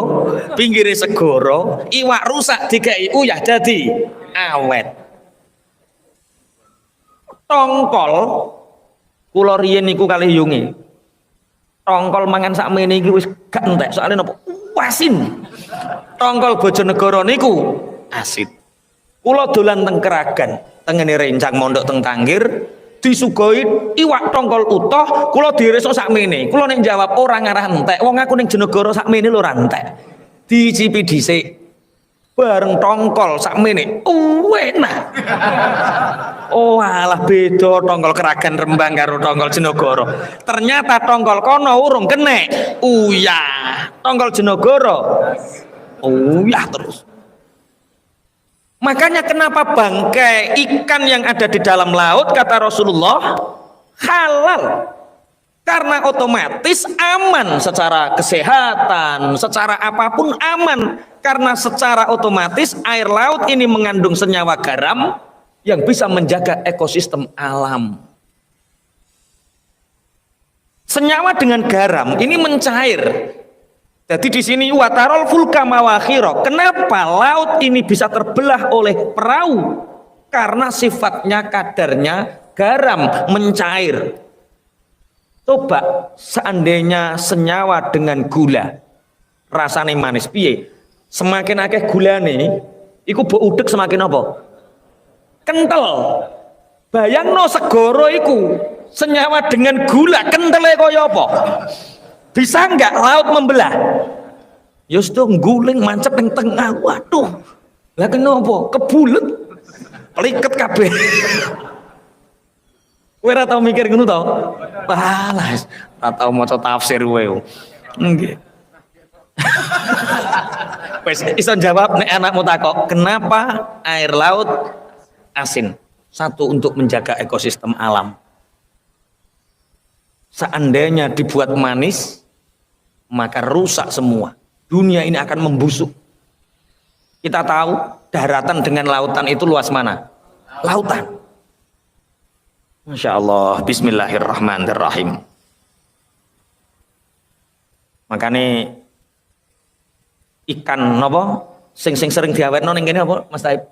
pinggire segara, iwak rusak dikai uyah dadi awet. Tongkol kula riyen niku kalih yunge. Tongkol mangan sakmene iki wis gak entek, soalnya napa? Asin. Tongkol Bojonegoro niku asin. Kula dolan teng Keragan, tengene rencang mondok teng Tanggir, disuguhi iwak tongkol utuh, kula diresuk sakmene. Kula nek jawab ora ngarah entek, wong aku ning Jonegoro sakmene lho ora entek. Dicipi dhisik. Bareng tongkol sakmene enak. Oh alah beda tongkol Keragan Rembang karo tongkol Jenogoro. Ternyata tongkol kono urung kenek uyah, tongkol Jenogoro uyah terus. Makanya kenapa bangkai ikan yang ada di dalam laut kata Rasulullah halal. Karena otomatis aman secara kesehatan, secara apapun aman. Karena secara otomatis air laut ini mengandung senyawa garam yang bisa menjaga ekosistem alam. Senyawa dengan garam ini mencair. Jadi di sini watarol fulka mawakhiro. Kenapa laut ini bisa terbelah oleh perahu? Karena sifatnya kadarnya garam mencair. Coba seandainya senyawa dengan gula rasanya manis piye? Semakin akeh gulane iku mbok udek semakin apa? Kental. Bayangno segoro iku senyawa dengan gula kentele kaya apa? Bisa enggak laut membelah? Ya sudah guling mancep ning tengah. Waduh. Lah kenapa? Kebulet. Liket kabeh. Kowe ora tau mikir ngono to? Walah, ora tau maca tafsir kowe. Nggih. Wes iso jawab nek anakmu takok, kenapa air laut asin? Satu, untuk menjaga ekosistem alam. Seandainya dibuat manis, maka rusak semua. Dunia ini akan membusuk. Kita tahu daratan dengan lautan itu luas mana? Lautan. Masya Allah, bismillahirrahmanirrahim. Makanya ikan apa? Sing sering diawetno ning kene apa, Mas Taib?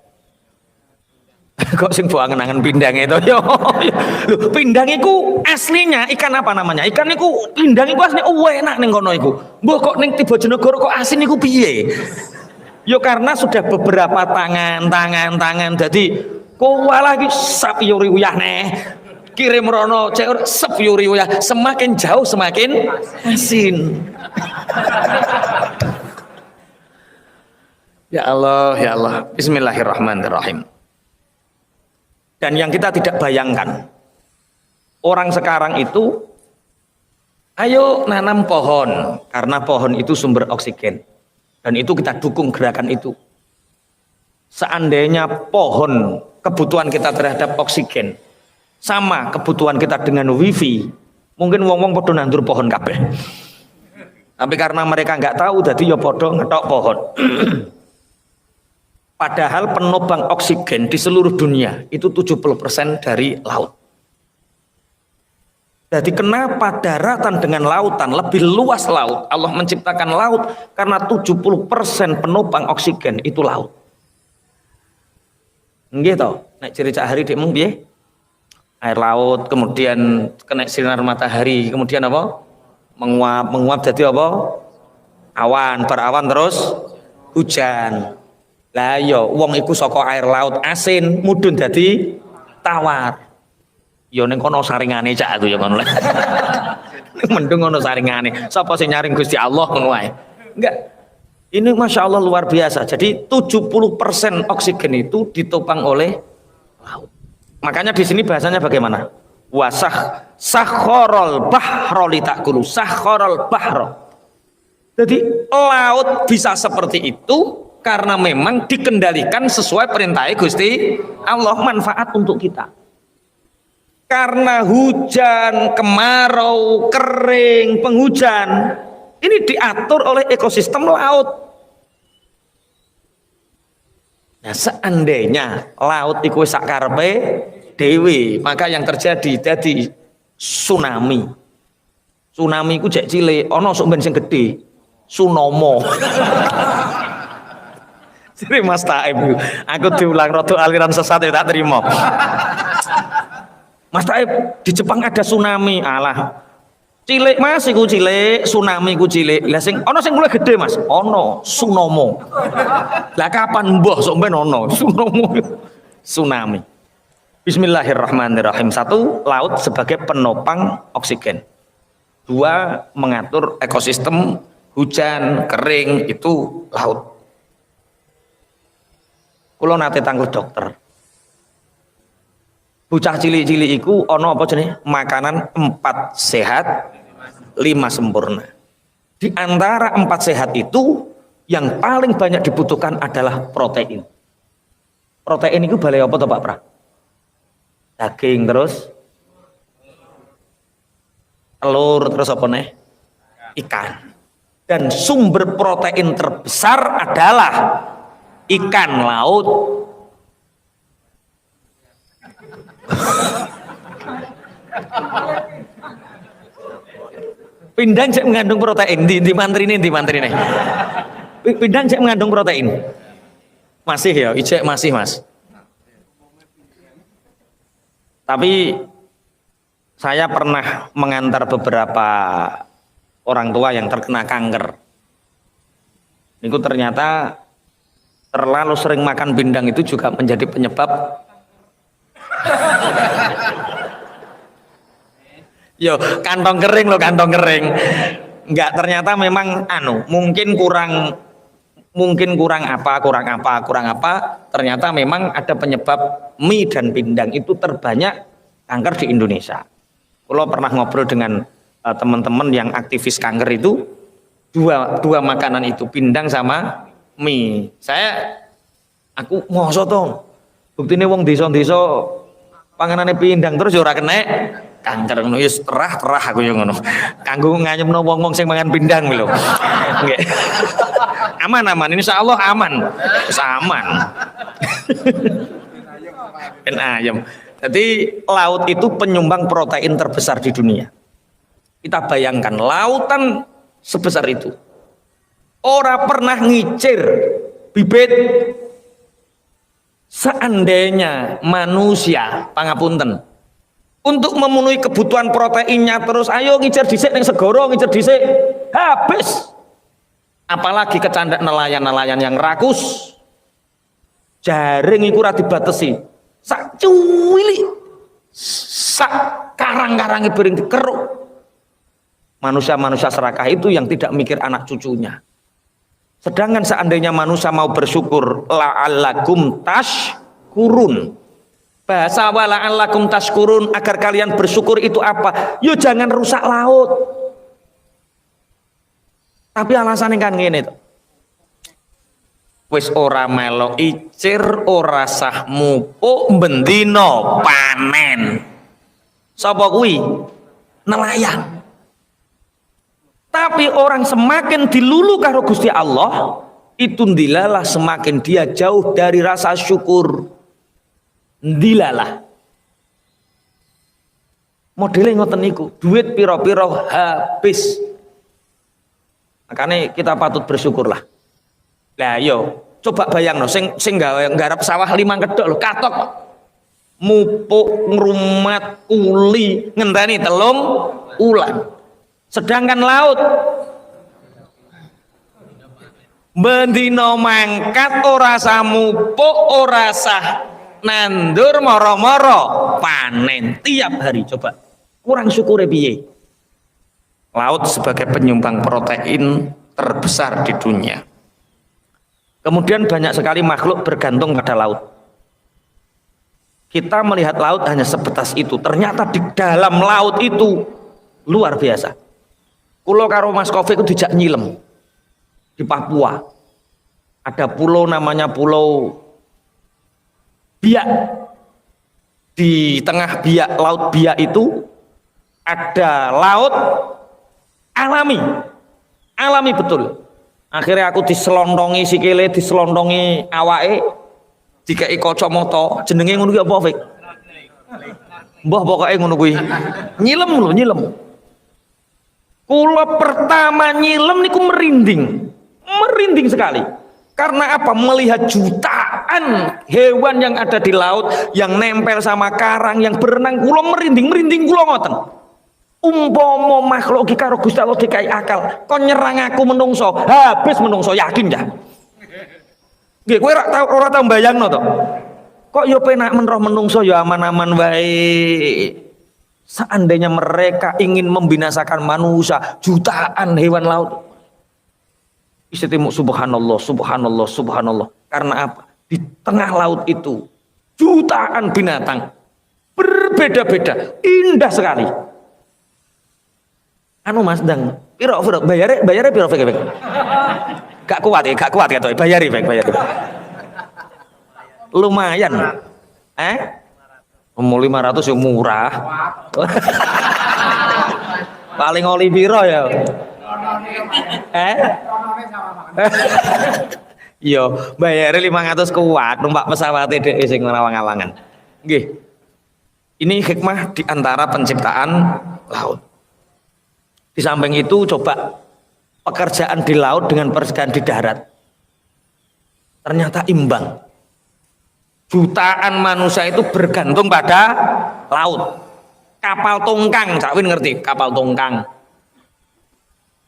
Kok sing mbok angen-angen pindang itu? Yo. Lho, pindang iku aslinya ikan apa namanya? Ikan iku pindang iku asline enak ning kono iku. Mbok kok ning Tibojonegoro kok asin iku piye? Yo karena sudah beberapa tangan. Jadi koala iki sapi yuri uyah neh. Kirim rono cek sep yuri uyah, semakin jauh semakin asin. Ya Allah, ya Allah. Bismillahirrahmanirrahim. Dan yang kita tidak bayangkan, orang sekarang itu ayo nanam pohon, karena pohon itu sumber oksigen. Dan itu kita dukung gerakan itu. Seandainya pohon, kebutuhan kita terhadap oksigen sama kebutuhan kita dengan wifi, mungkin wong-wong podo nandur pohon kabeh. Tapi karena mereka nggak tahu, jadi ya podo ngetok pohon. Padahal penopang oksigen di seluruh dunia itu 70% dari laut. Jadi kenapa daratan dengan lautan lebih luas laut? Allah menciptakan laut karena 70% penopang oksigen itu laut. Nggih to, nek cerita hari dik mung piye? Air laut, kemudian kena sinar matahari, kemudian apa? Menguap jadi apa? Awan, berawan terus hujan. Lah yo wong iku saka air laut asin mudhun dadi tawar. Yo ning kono saringane cak aku yo ngono. Mendung ngono saringane. Sapa sing nyaring Gusti Allah ngono wae. Enggak. Ini Masya Allah luar biasa. Jadi 70% oksigen itu ditopang oleh laut. Makanya di sini bahasanya bagaimana? Wasah sakhorol bahro litakulu sakhorol bahro. Jadi laut bisa seperti itu karena memang dikendalikan sesuai perintah Gusti Allah, manfaat untuk kita. Karena hujan, kemarau, kering, penghujan ini diatur oleh ekosistem laut. Nah, seandainya laut iku sak karepe dhewe, maka yang terjadi jadi tsunami. Tsunami iku jek cilik, ana sok ben sing gedhe. Sunomo. Jadi Mas Taib, aku diulang rada aliran sesat ya tak terima. Mas Taib, di Jepang ada tsunami. Alah. Cilik Mas iku cilik, tsunami iku cilik. Lah sing ana sing luwih gedhe Mas, ana sunomo. Lah kapan mbah sok ben ana sunomo. Tsunami. Bismillahirrahmanirrahim. 1, laut sebagai penopang oksigen. 2, mengatur ekosistem hujan, kering, itu laut. Kula nate tanglet dokter. Bocah cilik-cilik iku ana apa jenenge? Makanan 4 sehat, 5 sempurna. Di antara 4 sehat itu yang paling banyak dibutuhkan adalah protein. Protein itu balai apa to Pak Pra? Daging terus telur, terus apa nih? Ikan. Dan sumber protein terbesar adalah ikan laut. Pindang cek mengandung protein di mantri ini. Pindang cek mengandung protein. Masih ya, ijek masih mas. Tapi saya pernah mengantar beberapa orang tua yang terkena kanker. Itu ternyata terlalu sering makan pindang itu juga menjadi penyebab. Yo, kantong kering loh, kantong kering. Enggak, ternyata memang mungkin kurang apa. Ternyata memang ada penyebab mie dan pindang itu terbanyak kanker di Indonesia. Kalau pernah ngobrol dengan teman-teman yang aktivis kanker itu dua makanan itu, pindang sama mie. Aku ngoso to. Buktine wong desa-desa panganane pindang terus ora kena kanker ngono ya terah aku yo ngono. Kanggo nganyemno wong-wong sing mangan pindang lho. Nggih. Aman insyaallah aman. Wis aman. Ben ayam. Jadi laut itu penyumbang protein terbesar di dunia. Kita bayangkan lautan sebesar itu. Ora pernah ngicir bibit. Seandainya manusia pangapunten untuk memenuhi kebutuhan proteinnya terus ayo ngicer dhisik ning segara, ngicer dhisik habis. Apalagi kecandak nelayan-nelayan yang rakus. Jaring iku ora dibatesi. Sak cuwili sak karang-karange bering dikeruk. Manusia-manusia serakah itu yang tidak mikir anak cucunya. Sedangkan seandainya manusia mau bersyukur, la'allakum tashkurun. Bahasa la'allakum tashkurun, agar kalian bersyukur itu apa? Yo jangan rusak laut. Tapi alasannya kan ngene to. Wis ora melok icir, ora sah mupuk bendino panen. Sapa kuwi? Nelayan. Tapi orang semakin dilulu karo Gusti Allah, itu ndilalah semakin dia jauh dari rasa syukur. Ndilalah. Modelnya ngoten niku, duit piro-piro habis. Makanya kita patut bersyukurlah. Lah yo, coba bayangno sing nggarap sawah 5 kedok lho, katok. Mupuk, ngrumat, uli, ngenteni 3 ulan. Sedangkan laut bendino mangkat ora sah mupuk, ora sah nandur, moro-moro panen tiap hari. Coba kurang syukure piye? Laut sebagai penyumbang protein terbesar di dunia. Kemudian banyak sekali makhluk bergantung pada laut. Kita melihat laut hanya sebatas itu. Ternyata di dalam laut itu luar biasa. Pulau karo Mas Kofi itu dijak nyilem di Papua. Ada pulau namanya Pulau Biak. Di tengah Biak, Laut Biak itu ada laut alami. Alami betul. Akhirnya aku diselondongi sikile, diselondongi awake, dikai kacamata, jenenge ngono ki apa, Fik? Mbah pokoke ngono kuwi. Nyilem lho, nyilem. Kula pertama nyilem niku merinding sekali. Karena apa? Melihat jutaan hewan yang ada di laut, yang nempel sama karang, yang berenang, kula merinding kula ngoten. Umpama makhluk iki karo Gusti Allah dikai akal, kon nyerang aku menungso, habis menungso, yakin ya? Nggih, kowe ora tau mbayangno to. Kok yo penak menroh menungso ya aman-aman wae. Seandainya mereka ingin membinasakan manusia, jutaan hewan laut. Istimewa subhanallah. Karena apa? Di tengah laut itu jutaan binatang berbeda-beda, indah sekali. Mas Dang, piro bayare piro Fik? Gak kuat ya toh, bayari Fik. Lumayan. Umur 500 yang murah. Paling oli piro ya? Eh? Iya, bayare 500 kuat numpak pesawat dhek sing ngawang-awangan. Nggih. Ini hikmah di antara penciptaan laut. Di samping itu coba pekerjaan di laut dengan pekerjaan di darat. Ternyata imbang. Jutaan manusia itu bergantung pada laut. Kapal tongkang, Cak Win ngerti kapal tongkang.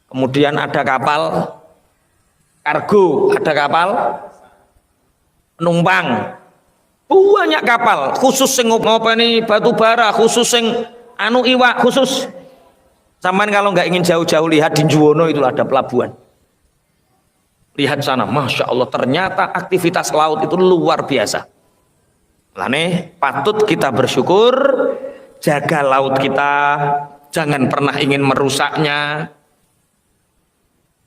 Kemudian ada kapal kargo, ada kapal penumpang. Banyak kapal, khusus sing ngopeni batu bara, khusus sing anu iwak khusus. Sampai kalau nggak ingin jauh-jauh lihat di Juwono itu ada pelabuhan. Lihat sana, masya Allah ternyata aktivitas laut itu luar biasa. Lane patut kita bersyukur, jaga laut kita, jangan pernah ingin merusaknya.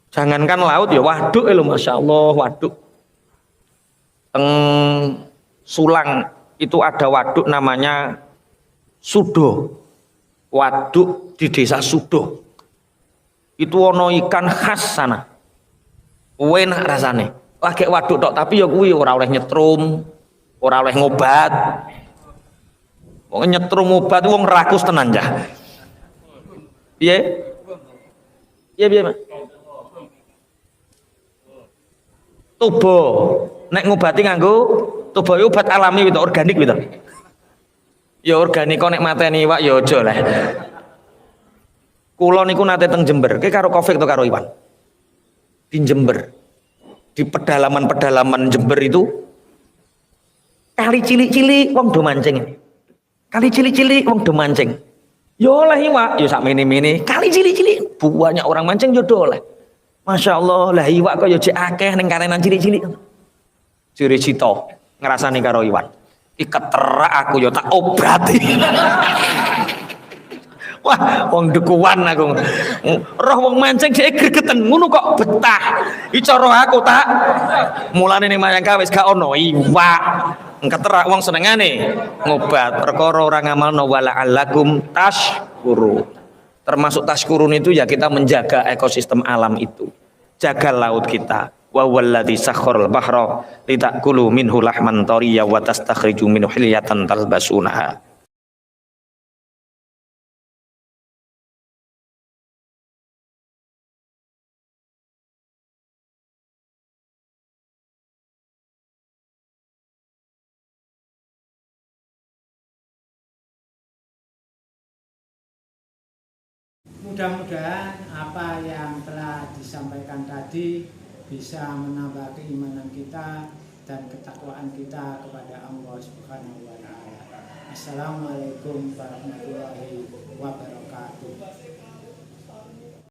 Jangankan laut ya waduk lho, masya Allah waduk. Sulang itu ada waduk namanya Sudo. Waduk di desa Sudo. Itu ono ikan khas sana. Enak rasane. Lagi waduk tok tapi ya kuwi ora oleh nyetrum, ora oleh ngobat. Wong nyetrum obat wong rakus tenan cah. Piye? Piye, Mas? Tubo. Nek ngobati nganggo tubo obat alami gitu, organik gitu. Ya organik kok nek mateni iwak ya aja lah. Kula niku nate teng Jember, ki karo Covid to karo Iwan. Di Jember. Di pedalaman-pedalaman Jember itu kali cilik-cilik wong do mancing. Kali cilik-cilik wong do mancing. Ya oleh iwak, ya sak mene-mene. Kali cilik-cilik banyak orang mancing yo do oleh. Masya Allah, lah iwak kok ya jek akeh ning karenan cilik-cilik. Jere Cito ngrasani karo Iwan. Keterak aku ya tak obati. Wah, wong dukuan aku. Roh wong mancing dhek gregeten ngono kok betah. Iki cara aku tak. Mulane ning Mayangka wis gak ono iwak. Keterak wong senengane ngobat perkara ora ngamalno wala alakum tashkuru. Termasuk tashkurun itu ya kita menjaga ekosistem alam itu. Jaga laut kita. Wa walladzi sakharal bahra litakulu minhu lahman tariya wa tastakhriju minhu hilyatan talbasunaha.
Mudah-mudahan apa yang telah disampaikan tadi bisa menambah keimanan kita dan ketakwaan kita kepada Allah Subhanahu wa taala. Assalamualaikum warahmatullahi wabarakatuh.